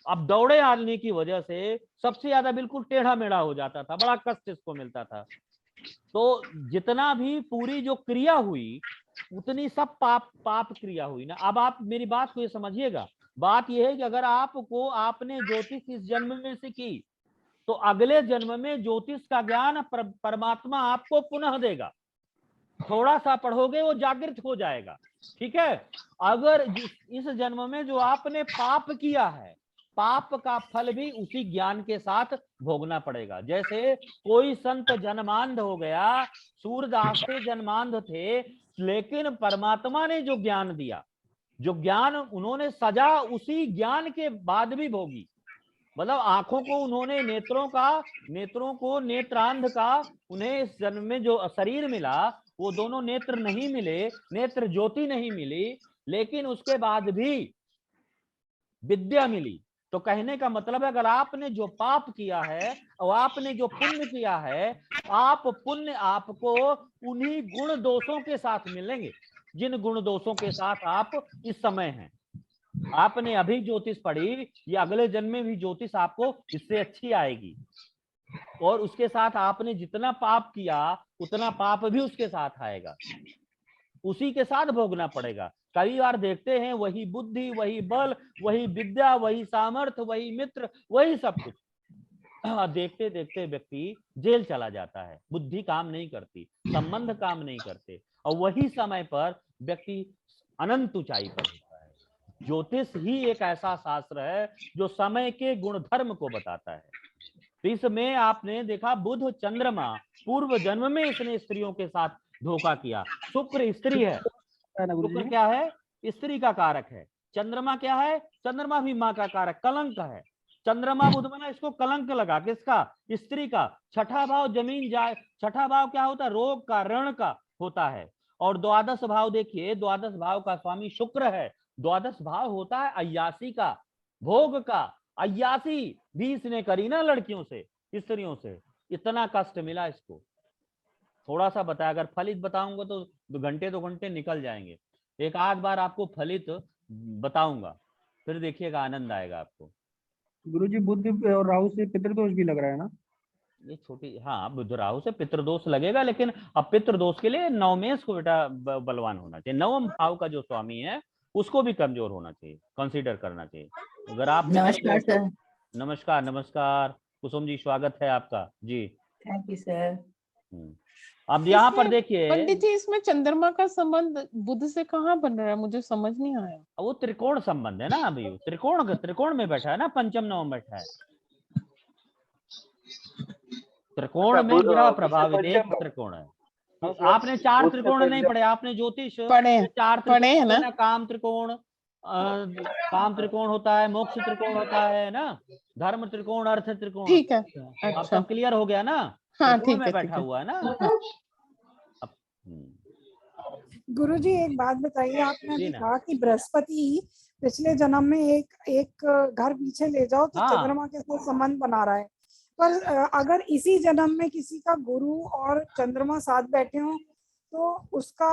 अब दौड़े आने की वजह से सबसे ज्यादा बिल्कुल टेढ़ा मेढ़ा हो जाता था, बड़ा कष्ट इसको मिलता था। तो जितना भी पूरी जो क्रिया हुई उतनी सब पाप क्रिया हुई ना। अब आप मेरी बात को ये समझिएगा। बात यह है कि अगर आपने ज्योतिष इस जन्म में से की तो अगले जन्म में ज्योतिष का ज्ञान परमात्मा आपको पुनः देगा। थोड़ा सा पढ़ोगे वो जागृत हो जाएगा, ठीक है। अगर इस जन्म में जो आपने पाप किया है पाप का फल भी उसी ज्ञान के साथ भोगना पड़ेगा। जैसे कोई संत जन्मांध हो गया, सूरदास से जन्मांध थे, लेकिन परमात्मा ने जो ज्ञान दिया, जो ज्ञान उन्होंने सजा उसी ज्ञान के बाद भी भोगी। मतलब आंखों को उन्होंने नेत्रों को नेत्रांध का उन्हें इस जन्म में जो शरीर मिला, वो दोनों नेत्र नहीं मिले, नेत्र ज्योति नहीं मिली, लेकिन उसके बाद भी विद्या मिली। तो कहने का मतलब है, अगर आपने जो पाप किया है और आपने जो पुण्य किया है, आप पुण्य आपको उन्हीं गुण दोषों के साथ मिलेंगे जिन गुण दोषों के साथ आप इस समय हैं। आपने अभी ज्योतिष पढ़ी, या अगले जन्म में भी ज्योतिष आपको इससे अच्छी आएगी, और उसके साथ आपने जितना पाप किया उतना पाप भी उसके साथ आएगा, उसी के साथ भोगना पड़ेगा। कई बार देखते हैं वही बुद्धि, वही बल, वही विद्या, वही सामर्थ्य, वही मित्र, वही सब कुछ, देखते देखते व्यक्ति जेल चला जाता है, बुद्धि काम नहीं करती, संबंध काम नहीं करते, और वही समय पर व्यक्ति अनंत ऊंचाई पर होता है। ज्योतिष ही एक ऐसा शास्त्र है जो समय के गुणधर्म को बताता है। तो इसमें आपने देखा, बुध चंद्रमा, पूर्व जन्म में इसने स्त्रियों के साथ धोखा किया। शुक्र स्त्री है, शुक्र क्या है? स्त्री का कारक है। चंद्रमा क्या है? चंद्रमा भी माँ का कारक, कलंक है। चंद्रमा बुध बना, इसको कलंक लगा, किसका? स्त्री का। छठा भाव जमीन जाए, छठा भाव क्या होता है? रोग का, ऋण का होता है। और द्वादश भाव देखिए, द्वादश भाव का स्वामी शुक्र है। द्वादश भाव होता है अय्यासी का, भोग का। अय्यासी भी इसने करी ना लड़कियों से, स्त्रियों से, इतना कष्ट मिला इसको। थोड़ा सा बताया, अगर फलित बताऊंगा तो दो घंटे निकल जाएंगे। एक आध बार आपको फलित बताऊंगा, फिर देखिएगा, आनंद आएगा आपको। गुरुजी बुध और राहु से पितृदोष भी लग रहा है ना? ये छोटी, हाँ, बुध राहु से पितृदोष लगेगा, लेकिन अब पितृदोष के लिए नवमेश को बेटा बलवान होना चाहिए। नवम भाव का जो स्वामी है उसको भी कमजोर होना चाहिए, कंसीडर करना चाहिए। अगर आप नमस्कार सर। नमस्कार नमस्कार कुसुम जी, स्वागत है आपका जी। Thank you sir. अब यहाँ पर देखिए पंडित जी, इसमें चंद्रमा का संबंध बुध से कहाँ बन रहा है? मुझे समझ नहीं आया। वो त्रिकोण संबंध है ना, अभी त्रिकोण में बैठा है ना, पंचम नवम बैठा है, त्रिकोण में ग्रह प्रभावित एक त्रिकोण है। आपने चार त्रिकोण नहीं पढ़े, आपने ज्योतिष पढ़े, चार पढ़े है ना? काम त्रिकोण होता है, मोक्ष त्रिकोण होता है ना, धर्म त्रिकोण, अर्थ त्रिकोण। ठीक है, अब सब क्लियर हो गया ना? हाँ, त्रिकोण ठीक में है, बैठा हुआ है ना। गुरुजी एक बात बताइए, आपने अभी जी ना। कहा कि बृहस्पति पिछले जन्म में एक घर पीछे ले जाओ तो हाँ। चंद्रमा के साथ संबंध बना रहा है, पर अगर इसी जन्म में किसी का गुरु और चंद्रमा साथ बैठे हों तो उसका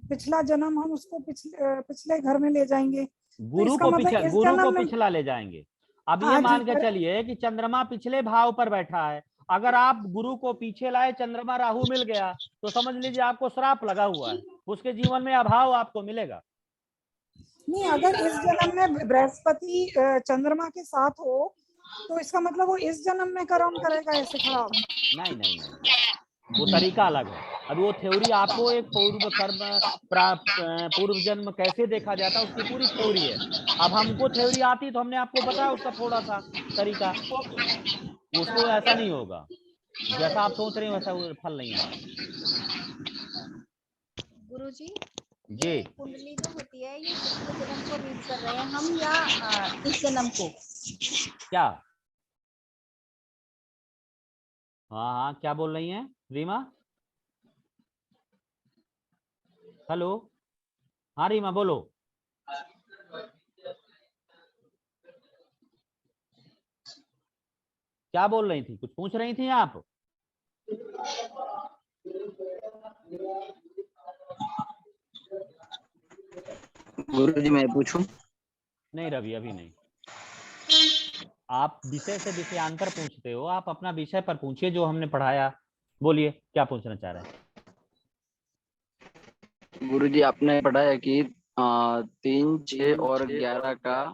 पिछला जन्म हम उसको पिछले घर में ले जाएंगे। गुरु को पिछला ले जाएंगे। अब ये मान के चलिए कि चंद्रमा पिछले भाव पर बैठा है, अगर आप गुरु को पीछे लाए, चंद्रमा राहु मिल गया, तो समझ लीजिए आपको श्राप लगा हुआ है, उसके जीवन में अभाव आपको मिलेगा। नहीं, अगर इस जन्म में बृहस्पति चंद्रमा के साथ हो तो इसका मतलब वो इस जन्म में कर्म करेगा ऐसे खराब? नहीं नहीं नहीं, वो तरीका अलग है। अब वो थ्योरी आपको एक पूर्व जन्म कैसे देखा जाता है उसकी पूरी थ्योरी है। अब हमको थ्योरी आती तो हमने आपको बताया उसका थोड़ा सा तरीका, उसको ऐसा नहीं होगा जैसा आप सोच रहे हैं, वैसा फल नहीं है। गुरुजी जी, कुंडली जो होती है ये पिछले जन्म को रीड कर रहे हैं हम या इस जन्म को? क्या? हाँ, क्या बोल रही हैं रीमा? हेलो, हाँ रीमा बोलो। क्या बोल रही थी? कुछ पूछ रही थी आप? गुरुजी मैं पूछूं? नहीं रवि, अभी नहीं। आप विषय से विषयांतर पूछते हो, आप अपना विषय पर पूछिए जो हमने पढ़ाया। बोलिए, क्या पूछना चाह रहे हैं? गुरुजी आपने पढ़ाया कि 3, 6 और 11 का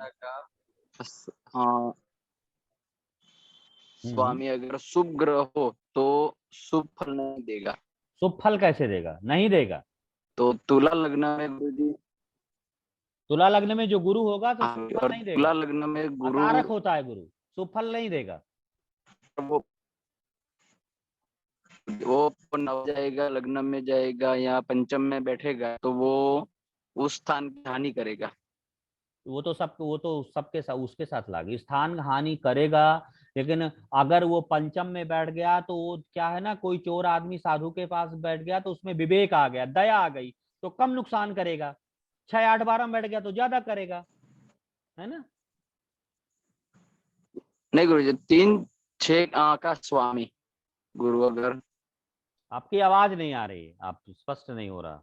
स्वामी अगर शुभ ग्रह हो तो शुभ फल नहीं देगा। शुभ फल कैसे देगा? नहीं देगा। तो तुला लग्न में गुरुजी, तुला लग्न में जो गुरु होगा तो हाँ, शुभ फल और नहीं तुला देगा, लग्न में गुरु अकारक होता है गुरु, शुभ फल नहीं देगा। वो नव जाएगा, लग्न में जाएगा या पंचम में बैठेगा तो वो उस स्थान की हानि करेगा। वो तो सबके साथ उसके साथ लागे, स्थान हानि करेगा। लेकिन अगर वो पंचम में बैठ गया तो वो क्या है ना, कोई चोर आदमी साधु के पास बैठ गया तो उसमें विवेक आ गया, दया आ गई, तो कम नुकसान करेगा। 6, 8, 12 में बैठ गया तो ज्यादा करेगा, है ना। नहीं गुरुजी, 3, 6 का स्वामी गुरु अगर। आपकी आवाज नहीं आ रही, आप स्पष्ट नहीं हो रहा।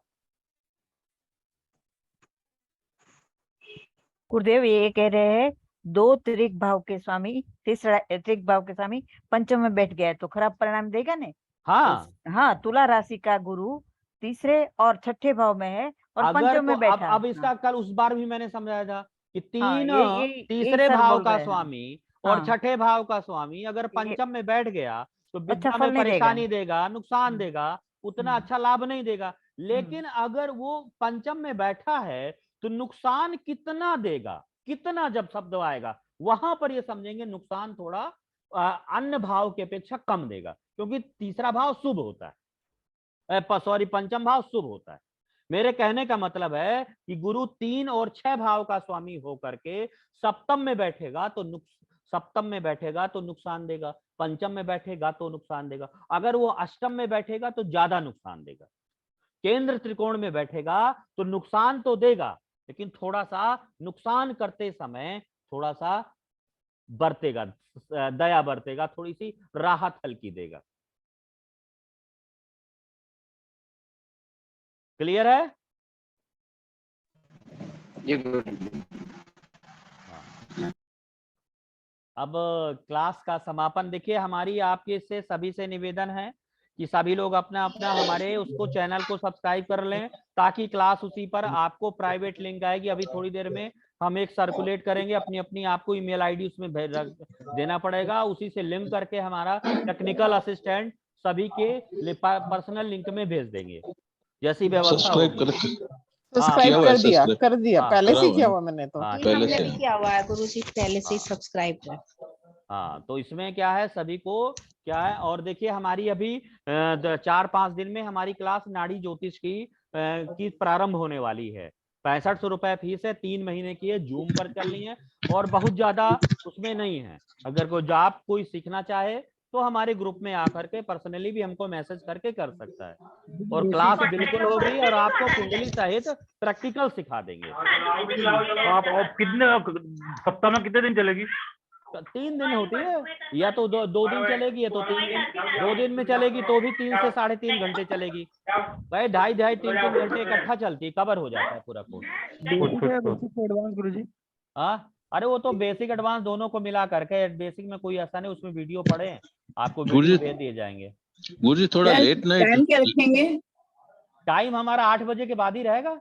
गुरुदेव ये कह रहे हैं 2 त्रिक भाव के स्वामी, तीसरा त्रिक भाव के स्वामी पंचम में बैठ गया तो खराब परिणाम देगा ने। हाँ हाँ, तुला राशि का गुरु तीसरे और छठे भाव में है और पंचम में बैठा। अब इसका कल उस बार भी मैंने समझाया था कि सर तीसरे भाव बोल का रहे हैं। स्वामी और छठे भाव का स्वामी अगर पंचम में बैठ गया तो विद्या फल में नहीं परेशानी देगा, नुकसान देगा, उतना अच्छा लाभ नहीं देगा। लेकिन अगर वो पंचम में बैठा है तो नुकसान कितना देगा, कितना जब शब्द आएगा वहां पर ये समझेंगे नुकसान थोड़ा अन्य भाव की अपेक्षा कम देगा, क्योंकि तीसरा भाव शुभ होता है, सॉरी पंचम भाव शुभ होता है। मेरे कहने का मतलब है कि गुरु 3 और 6 भाव का स्वामी होकर के सप्तम में बैठेगा तो नुकसान देगा, पंचम में बैठेगा तो नुकसान देगा, अगर वो अष्टम में बैठेगा तो ज्यादा नुकसान देगा, केंद्र त्रिकोण में बैठेगा तो नुकसान तो देगा लेकिन थोड़ा सा नुकसान करते समय थोड़ा सा बरतेगा, दया बरतेगा, थोड़ी सी राहत हल्की देगा। क्लियर है? अब क्लास का समापन देखिए, हमारी आपके से सभी से निवेदन है कि सभी लोग अपना अपना हमारे उसको चैनल को सब्सक्राइब कर लें ताकि क्लास उसी पर आपको प्राइवेट लिंक आएगी। अभी थोड़ी देर में हम एक सर्कुलेट करेंगे, अपनी अपनी आपको ईमेल आईडी उसमें देना पड़ेगा, उसी से लिंक करके हमारा टेक्निकल असिस्टेंट सभी के पर्सनल लिंक में भेज देंगे जैसी व्यवस्था होगी। सब्सक्राइब कर दिया पहले से किया हुआ मैंने तो। हमने भी किया हुआ है गुरुजी, पहले से सब्सक्राइब कर। हाँ, तो इसमें क्या है सभी को क्या है, और देखिए हमारी अभी 4-5 दिन में हमारी क्लास नाड़ी ज्योतिष की प्रारंभ होने वाली है। 6500 रुपए फीस है, 3 महीने की है, जूम पर चलनी है और बहुत ज्यादा उसमें नहीं है। अगर कोई सीखना चाहे तो हमारे ग्रुप में आकर के पर्सनली भी हमको मैसेज करके कर सकता है और क्लास बिल्कुल होगी और आपको कुंडली सहित प्रैक्टिकल सिखा देंगे। आप कितने सप्ताह में कितने दिन चलेगी? 3 दिन होती है, या तो 2 दिन चलेगी या तो 3 दिन। 2 दिन में चलेगी तो भी 3 से 3.5 घंटे चलेगी भाई, 2.5-3 घंटे इकट्ठा चलती है, कवर हो जाता है पूरा एडवांस गुरुजी। हाँ, अरे वो तो बेसिक एडवांस दोनों को मिला करके, बेसिक में कोई ऐसा नहीं, उसमें वीडियो पड़े आपको वीडियो भेज दिए जाएंगे। गुरुजी थोड़ा लेट नाइट टाइम क्या रखेंगे? टाइम हमारा 8 बजे के बाद ही रहेगा।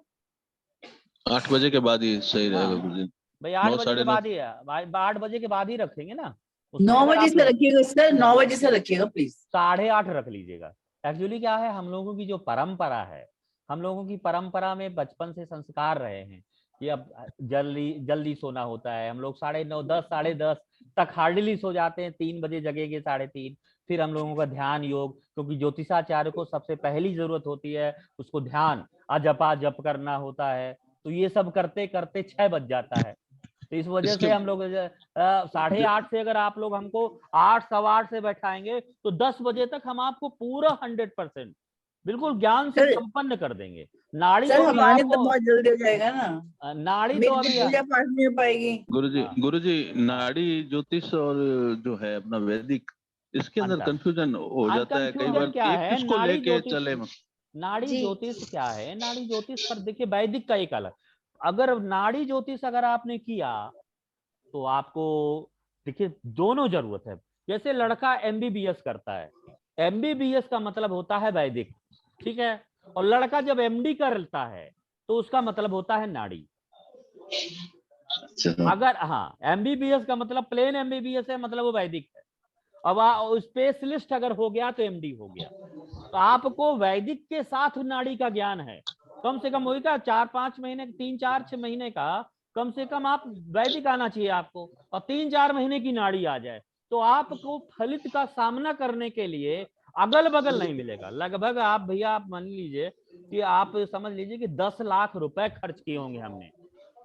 8 बजे के बाद ही सही रहेगा गुरुजी भाई 8 बजे के बाद ही है, 8 बजे के बाद ही रखेंगे ना। 9 बजे से रखिएगा सर, 9 बजे से रखिएगा प्लीज। 8:30 रख लीजिएगा। एक्चुअली क्या है, हम लोगों की जो परंपरा है, हम लोगों की परंपरा में बचपन से संस्कार रहे हैं कि अब जल्दी सोना होता है। हम लोग 9:30, 10, 10:30 तक हार्डली सो जाते हैं, 3 बजे जगेंगे 3:30। फिर हम लोगों का ध्यान योग, क्योंकि ज्योतिषाचार्य को सबसे पहली जरूरत होती है उसको ध्यान अजपा जप करना होता है, तो ये सब करते करते 6 बज जाता है। तो इस वजह से हम लोग 8:30 से अगर आप लोग हमको 8, 8:15 से बैठाएंगे तो 10 बजे तक हम आपको पूरा 100% बिल्कुल ज्ञान से संपन्न कर देंगे। नाड़ी सर तो हमारे तो बहुत जल्दी हो जाएगा ना, नाड़ी तो अभी पूजा पाठ नहीं हो पाएगी। गुरुजी नाड़ी ज्योतिष और जो है अपना वैदिक, इसके अंदर कंफ्यूजन हो जाता है कई बार, क्या है किसको लेके चले। नाड़ी ज्योतिष क्या है, नाड़ी ज्योतिष पर देखिए वैदिक का एक अलग, अगर नाड़ी ज्योतिष अगर आपने किया तो आपको देखिए दोनों जरूरत है। जैसे लड़का MBBS करता है, MBBS का मतलब होता है वैदिक, ठीक है, और लड़का जब MD करता है तो उसका मतलब होता है नाड़ी। अगर हाँ MBBS का मतलब प्लेन MBBS है, मतलब वो वैदिक है। अब स्पेशलिस्ट अगर हो गया तो MD हो गया। तो आपको वैदिक के साथ नाड़ी का ज्ञान है, कम से कम वही का 4-5 महीने, 3-4-6 महीने का कम से कम आप वैदिक आना चाहिए आपको, और 3-4 महीने की नाड़ी आ जाए तो आपको फलित का सामना करने के लिए अगल बगल नहीं मिलेगा। लगभग आप भैया आप मान लीजिए कि आप समझ लीजिए कि 10 लाख रुपए खर्च किए होंगे हमने,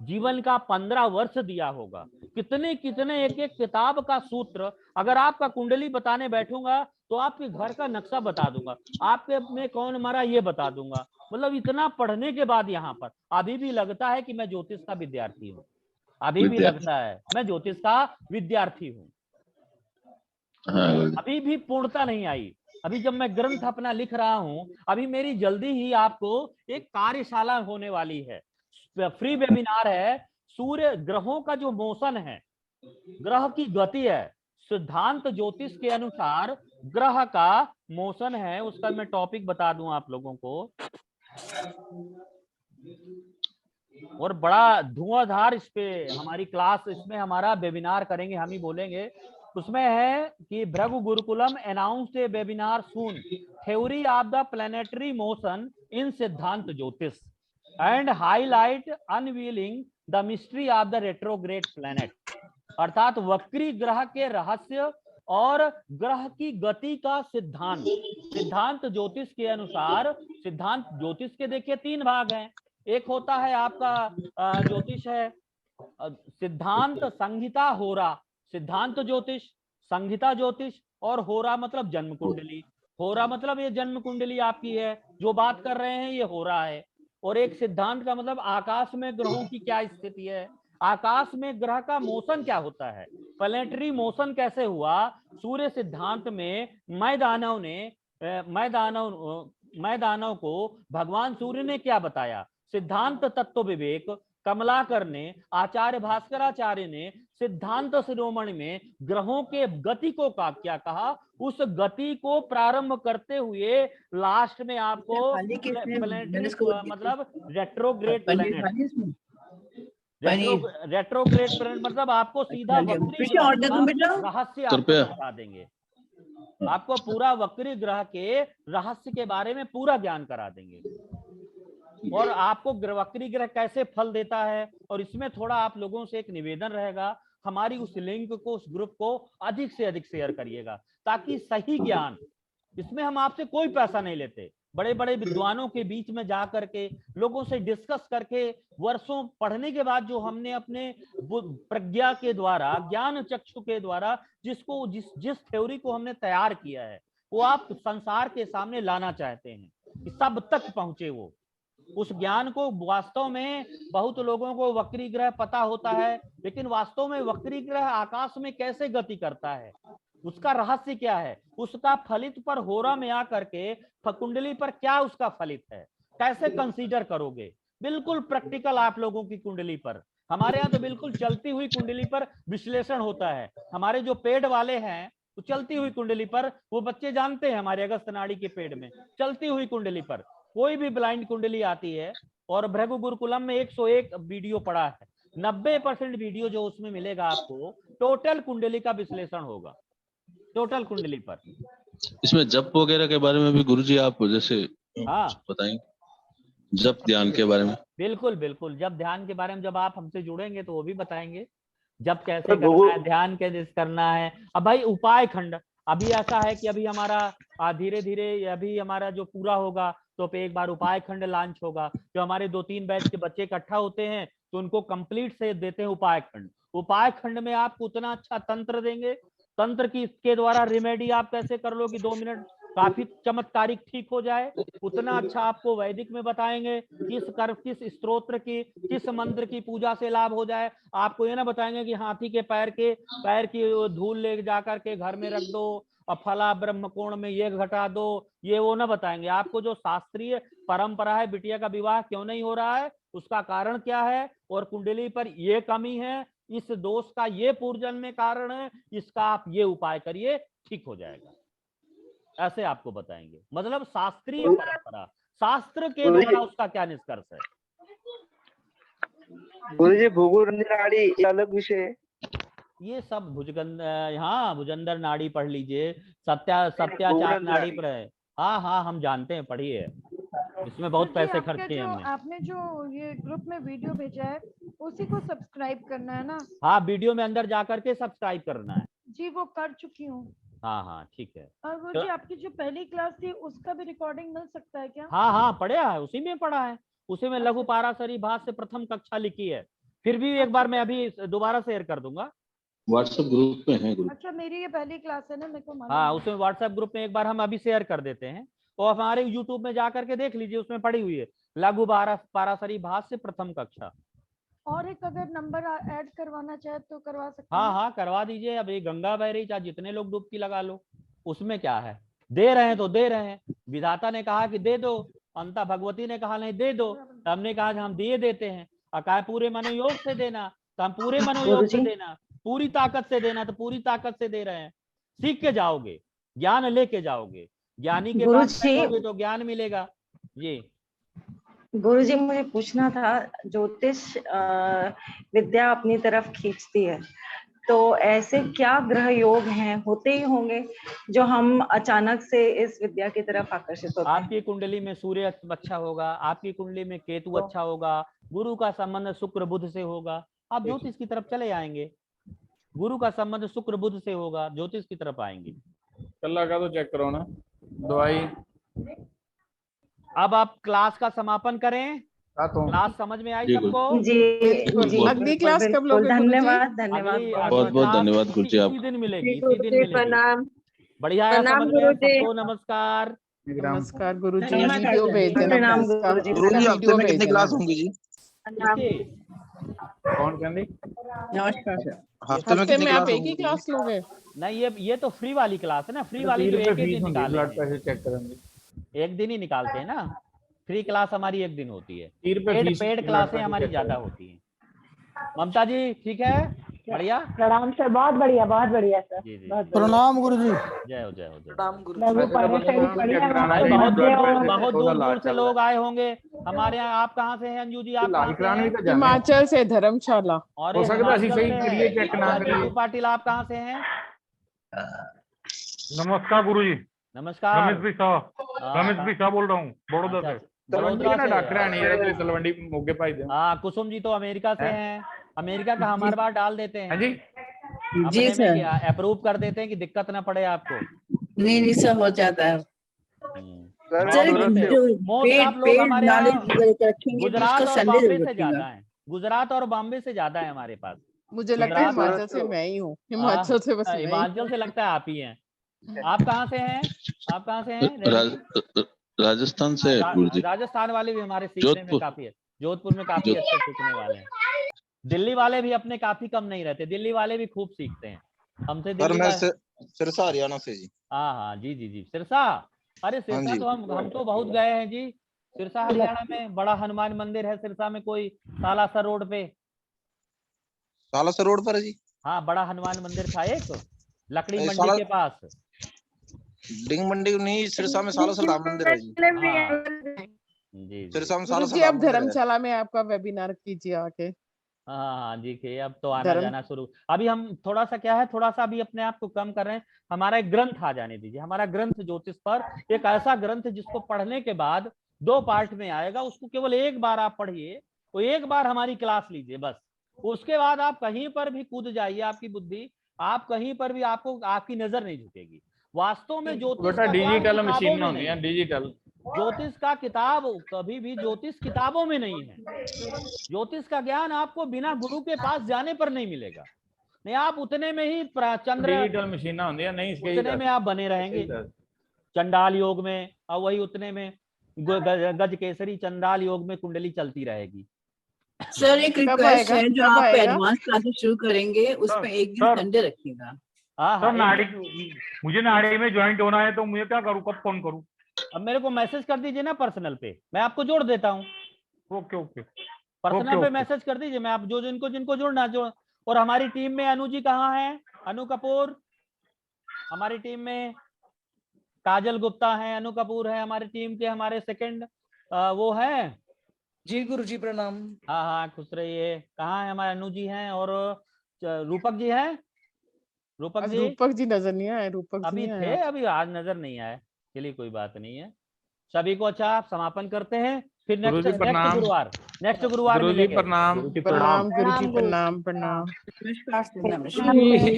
जीवन का 15 वर्ष दिया होगा, कितने कितने एक एक किताब का सूत्र। अगर आपका कुंडली बताने बैठूंगा तो आपके घर का नक्शा बता दूंगा, आपके में कौन मरा ये बता दूंगा। मतलब इतना पढ़ने के बाद यहाँ पर अभी भी लगता है कि मैं ज्योतिष का विद्यार्थी हूँ, अभी भी लगता है मैं ज्योतिष का विद्यार्थी हूँ। अभी भी पूर्णता नहीं आई। अभी जब मैं ग्रंथ अपना लिख रहा हूं, अभी मेरी जल्दी ही आपको एक कार्यशाला होने वाली है, फ्री वेबिनार है। सूर्य ग्रहों का जो मोशन है, ग्रह की गति है, सिद्धांत ज्योतिष के अनुसार ग्रह का मोशन है, उसका मैं टॉपिक बता दूं आप लोगों को। और बड़ा धुआंधार इस पे हमारी क्लास, इसमें हमारा वेबिनार करेंगे, हम ही बोलेंगे। उसमें है कि Bhrigu Gurukulam announced A webinar soon, theory of the planetary motion in सिद्धांत ज्योतिष and highlight unveiling the mystery of the retrograde planet. अर्थात वक्री ग्रह के रहस्य और ग्रह की गति का सिद्धांत। सिद्धांत ज्योतिष के अनुसार, सिद्धांत ज्योतिष के देखिए 3 भाग हैं। एक होता है आपका ज्योतिष है सिद्धांत, संहिता, होरा। सिद्धांत ज्योतिष, संहिता ज्योतिष और होरा मतलब जन्म कुंडली। होरा मतलब ये जन्म कुंडली आपकी है, जो बात कर रहे हैं ये हो रहा है। और एक सिद्धांत का मतलब आकाश में ग्रहों की क्या स्थिति है, आकाश में ग्रह का मोशन क्या होता है, प्लैनेटरी मोशन कैसे हुआ। सूर्य सिद्धांत में मैदानव को भगवान सूर्य ने क्या बताया। सिद्धांत तत्व विवेक कमलाकर ने, आचार्य भास्कराचार्य ने सिद्धांत शिरोमणि में ग्रहों के गति को क्या कहा, उस गति को प्रारंभ करते हुए लास्ट में आपको मतलब रेट्रोग्रेड प्लैनेट, रेट्रोग्रेड प्लैनेट मतलब आपको सीधा वक्री रहस्य आपको बता देंगे, आपको पूरा वक्री ग्रह के रहस्य के बारे में पूरा ज्ञान करा देंगे, और आपको वक्री ग्रह कैसे फल देता है। और इसमें थोड़ा आप लोगों से एक निवेदन रहेगा, हमारी उस लिंक को, उस ग्रुप को अधिक से अधिक शेयर करिएगा, ताकि सही ज्ञान, इसमें हम आपसे कोई पैसा नहीं लेते, बड़े बड़े विद्वानों के बीच में जा करके लोगों से डिस्कस करके वर्षों पढ़ने के बाद जो हमने अपने प्रज्ञा के द्वारा, ज्ञान चक्षु के द्वारा जिस थ्योरी को हमने तैयार किया है, वो आप संसार के सामने लाना चाहते हैं कि सब तक पहुंचे वो उस ज्ञान को। वास्तव में बहुत लोगों को वक्री ग्रह पता होता है, लेकिन वास्तव में वक्री ग्रह आकाश में कैसे गति करता है, उसका रहस्य क्या है, उसका फलित पर होरा में आकर के कुंडली पर क्या उसका फलित है, कैसे कंसीडर करोगे। बिल्कुल प्रैक्टिकल आप लोगों की कुंडली पर, हमारे यहाँ तो बिल्कुल चलती हुई कुंडली पर विश्लेषण होता है। हमारे जो पेड वाले हैं तो चलती हुई कुंडली पर, वो बच्चे जानते हैं हमारे अगस्त नाड़ी के पेड में चलती हुई कुंडली पर कोई भी ब्लाइंड कुंडली आती है। और भृगु गुरुकुलम में 101 वीडियो पड़ा है, 90% वीडियो जो उसमें मिलेगा आपको टोटल कुंडली का विश्लेषण होगा, टोटल कुंडली पर। इसमें जप वगैरह के बारे में भी गुरुजी आप जैसे बताएंगे, जप ध्यान के बारे में। बिल्कुल बिल्कुल, जब ध्यान के बारे में जब आप हमसे जुड़ेंगे तो वो भी बताएंगे, जब कैसे करना है, ध्यान कैसे करना है। अब भाई उपाय खंड अभी ऐसा है कि अभी हमारा धीरे धीरे अभी हमारा जो पूरा होगा तो पे एक बार उपाय खंड लॉन्च होगा। जो हमारे 2-3 बैच के बच्चे इकट्ठा होते हैं तो उनको कंप्लीट से देते हैं उपाय खंड। उपाय खंड में आपको उतना अच्छा तंत्र देंगे, तंत्र की के द्वारा रेमेडी आप कैसे कर लो कि 2 मिनट काफी चमत्कारिक ठीक हो जाए, उतना अच्छा आपको वैदिक में बताएंगे किस स्तोत्र की, किस मंत्र की पूजा से लाभ हो जाए। आपको ये ना बताएंगे कि हाथी के पैर की धूल ले जाकर के घर में रख दो और फला ब्रह्म कोण में ये घटा दो, ये वो ना बताएंगे। आपको जो शास्त्रीय परंपरा है, बिटिया का विवाह क्यों नहीं हो रहा है, उसका कारण क्या है, और कुंडली पर ये कमी है, इस दोष का ये पूर्वजन्म में कारण है, इसका आप ये उपाय करिए ठीक हो जाएगा, ऐसे आपको बताएंगे। मतलब शास्त्रीय परंपरा, शास्त्र के द्वारा उसका क्या निष्कर्ष है। गुरुजी भूगुरंधी नाड़ी अलग विषय है, ये सब भुजंदर नाड़ी पढ़ लीजिए, सत्याचार नाड़ी पर है। हाँ हम जानते हैं, पढ़िए। इसमें बहुत पैसे आपका खर्च किए जो हमने। आपने जो ये ग्रुप में वीडियो भेजा है उसी को सब्सक्राइब करना है ना? हाँ, वीडियो में अंदर जा करके सब्सक्राइब करना है। जी वो कर चुकी हूँ। हाँ हाँ ठीक है। और वो तो जी आपकी जो पहली क्लास थी उसका भी रिकॉर्डिंग मिल सकता है क्या? हाँ हाँ पढ़ा है, उसी में पढ़ा है, उसी में लघु पाराशरी भाष से प्रथम कक्षा लिखी है। फिर भी एक बार मैं अभी दोबारा शेयर कर दूंगा। व्हाट्सएप ग्रुप में है ग्रुप। अच्छा मेरी ये पहली क्लास है ना, मेरे को मालूम हाँ, है। उसमें व्हाट्सएप ग्रुप में एक बार हम अभी शेयर कर देते हैं, तो आप हमारे यूट्यूब में जा करके देख लीजिए, उसमें पड़ी हुई है लघु पाराशरी भाष से प्रथम कक्षा। और एक अगर नंबर ऐड करवाना चाहे तो करवा सकते हाँ हैं? हाँ करवा दीजिए। अब ये गंगा बह रही, चाहे जितने लोग डुबकी लगा लो, उसमें क्या है, दे रहे हैं तो दे रहे हैं। विधाता ने कहा कि दे दो, अंता भगवती ने कहा नहीं दे दो, तो हमने कहा कि हम दिए देते हैं। और कहा पूरे मनोयोग से देना, तो हम पूरे मनोयोग से देना, पूरी ताकत से देना, तो पूरी ताकत से दे रहे हैं। सीख के जाओगे, ज्ञान लेके जाओगे, ज्ञानी के पास बैठोगे तो ज्ञान मिलेगा। जी गुरुजी मुझे पूछना था, ज्योतिष विद्या अपनी तरफ खींचती है, तो ऐसे क्या ग्रह योग हैं, होते ही होंगे जो हम अचानक से इस विद्या की तरफ आकर्षित होते हैं? आपकी कुंडली में सूर्य अच्छा होगा, आपकी कुंडली में केतु अच्छा होगा, गुरु का संबंध शुक्र बुध से होगा, आप ज्योतिष की तरफ चले आएंगे। गुरु का संबंध शुक्र बुध से होगा, ज्योतिष की तरफ आएंगे। कल का तो चेक करो ना दवाई। अब आप क्लास का समापन करें। क्लास समझ में आई सबको? जी अगली क्लास कब लोगे? धन्यवाद धन्यवाद, बहुत बहुत धन्यवाद गुरुजी इसी आपका। दिन मिलेगी, इसी दिन मिलेगी। बढ़िया है, समझ में सबको नमस्कार। नमस्कार गुरुजी, वीडियो भेज देना। प्रणाम गुरुजी, गुरुजी हफ्ते में कितनी क्लास होंगी जी? कौन कहती? नमस्कार। हफ्ते में हफ्ते कितनी में क्लास आप एक होंगी? ही क्लास लोगे? नहीं, ये तो फ्री वाली क्लास है ना, फ्री वाली तो एक ही दिन निकाले ब्लड हैं। प्रेशर चेक करेंगे, एक दिन ही निकालते हैं ना, फ्री क्लास हमारी एक दिन होती है, 30 रुपए फीस, पेड क्लासें हमारी ज्यादा होती हैं। ममता जी ठीक है, बढ़िया। प्रणाम सर, बहुत बढ़िया सर। जी जी प्रणाम गुरुजी। जय हो जय हो जय हो। प्रणाम गुरु। लघु पाराशरी बढ़िया, भाई आपको बहुत मध्य और दूर से लोग आए होंगे हमारे यहाँ। आप कहाँ से हैं अंजू जी? आप कहाँ से हैं? हिमाचल से, धर्मशाला। और हो सकता है सही करिए चेक ना करिए। जीतू पाटिल आप कहाँ से हैं? नमस्कार गुरुजी। नमस्कार। रमेश भी शाह बोल रहा हूँ, बड़ौदा से। बड़ौदा से। डॉक्टर नहीं है तलवंडी मोगे भाई दे। हाँ, कुसुम जी तो अमेरिका से हैं। अमेरिका का हमारे बार डाल देते हैं जी अपने सर। में, अप्रूव कर देते हैं कि दिक्कत ना पड़े आपको। नहीं सब हो जाता है। मोस्ट आप लोग हमारे यहाँ गुजरात और बॉम्बे से ज्यादा हैं, गुजरात और बॉम्बे से ज्यादा है हमारे पास। मुझे लगता है हिमाचल से मैं ही हूँ, हिमाचल से बस मैं ही हूँ। हिमाचल से लगता है आप ही हैं। आप कहाँ से हैं? आप कहाँ से हैं? राजस्थान से गुरुजी। राजस्थान वाले भी हमारे सीखने में काफी है, जोधपुर में काफी अच्छे सीखने वाले हैं। दिल्ली वाले भी अपने काफी कम नहीं रहते, दिल्ली वाले भी खूब सीखते हैं हमसे। सिरसा हरियाणा से जी। हाँ हाँ जी जी जी, सिरसा। अरे सिरसा तो हम तो बहुत गए हैं जी। सिरसा हरियाणा में बड़ा हनुमान मंदिर है सिरसा में, कोई सालासर रोड पे। सालासर रोड पर है जी? हाँ, बड़ा हनुमान मंदिर था एक, लकड़ी मंडी के पास। डिंग मंडी नहीं, सिरसा में सालासर राम मंदिर है जी। जी सिरसा में गुरुजी सालासर अब धर्मशाला में आपका वेबिनार कीजिए आके। हाँ जी के अब तो आना जाना शुरू। अभी हम थोड़ा सा क्या है, थोड़ा सा अभी अपने आप को कम कर रहे हैं। हमारा एक ग्रंथ आ जाने दीजिए, हमारा ग्रंथ ज्योतिष पर एक ऐसा ग्रंथ जिसको पढ़ने के बाद 2 पार्ट में आएगा, उसको केवल एक बार आप पढ़िए, वो एक बार हमारी क्लास लीजिए बस। उसके बाद आप कहीं पर भी कूद जाइए, आपकी बुद्धि, आप कहीं पर भी, आपको आपकी नजर नहीं झुकेगी। वास्तव में ज्योतिष डिजिटल मशीन होती है, डिजिटल ज्योतिष का किताब कभी भी ज्योतिष किताबों में नहीं है। ज्योतिष का ज्ञान आपको बिना गुरु के पास जाने पर नहीं मिलेगा। नहीं, आप उतने में ही चंद्र डिजिटल मशीन होती है, नहीं उतने में आप बने रहेंगे चंडाल योग में, और वही उतने में गज केसरी चंडाल योग में कुंडली चलती रहेगी। सर एक रिक्वेस्ट है, जो आप एडवांस क्लासेस शुरू करेंगे उसमें एक दिन संडे रखिएगा। सर मुझे नाड़ी में ज्वाइंट होना है, तो मुझे क्या करूँ, कब फोन करूँ? अब मेरे को मैसेज कर दीजिए ना पर्सनल पे, मैं आपको जोड़ देता हूँ। ओके पर्सनल पे मैसेज कर दीजिए, मैं आप जो जिनको जोड़ना जो। और हमारी टीम में अनु जी कहाँ है? अनु कपूर हमारी टीम में, काजल गुप्ता है, अनु कपूर है हमारी टीम के, हमारे सेकंड वो है जी गुरुजी प्रणाम। हाँ हाँ खुश रहिए। कहाँ है हमारे अनु जी हैं, और रूपक जी हैं। रूपक जी नजर नहीं आए, रूपक अभी थे, अभी आज नजर नहीं आए, चलिए कोई बात नहीं है। सभी को अच्छा समापन करते हैं, फिर गुरुजी नेक्स्ट प्रणाम। नेक्स्ट गुरुवार गुरुजी मिलेंगे। प्रणाम। गुरुजी प्रणाम प्रणाम। गुरुजी प्रणाम। कृष्णाष्टमी नमः शिवाय।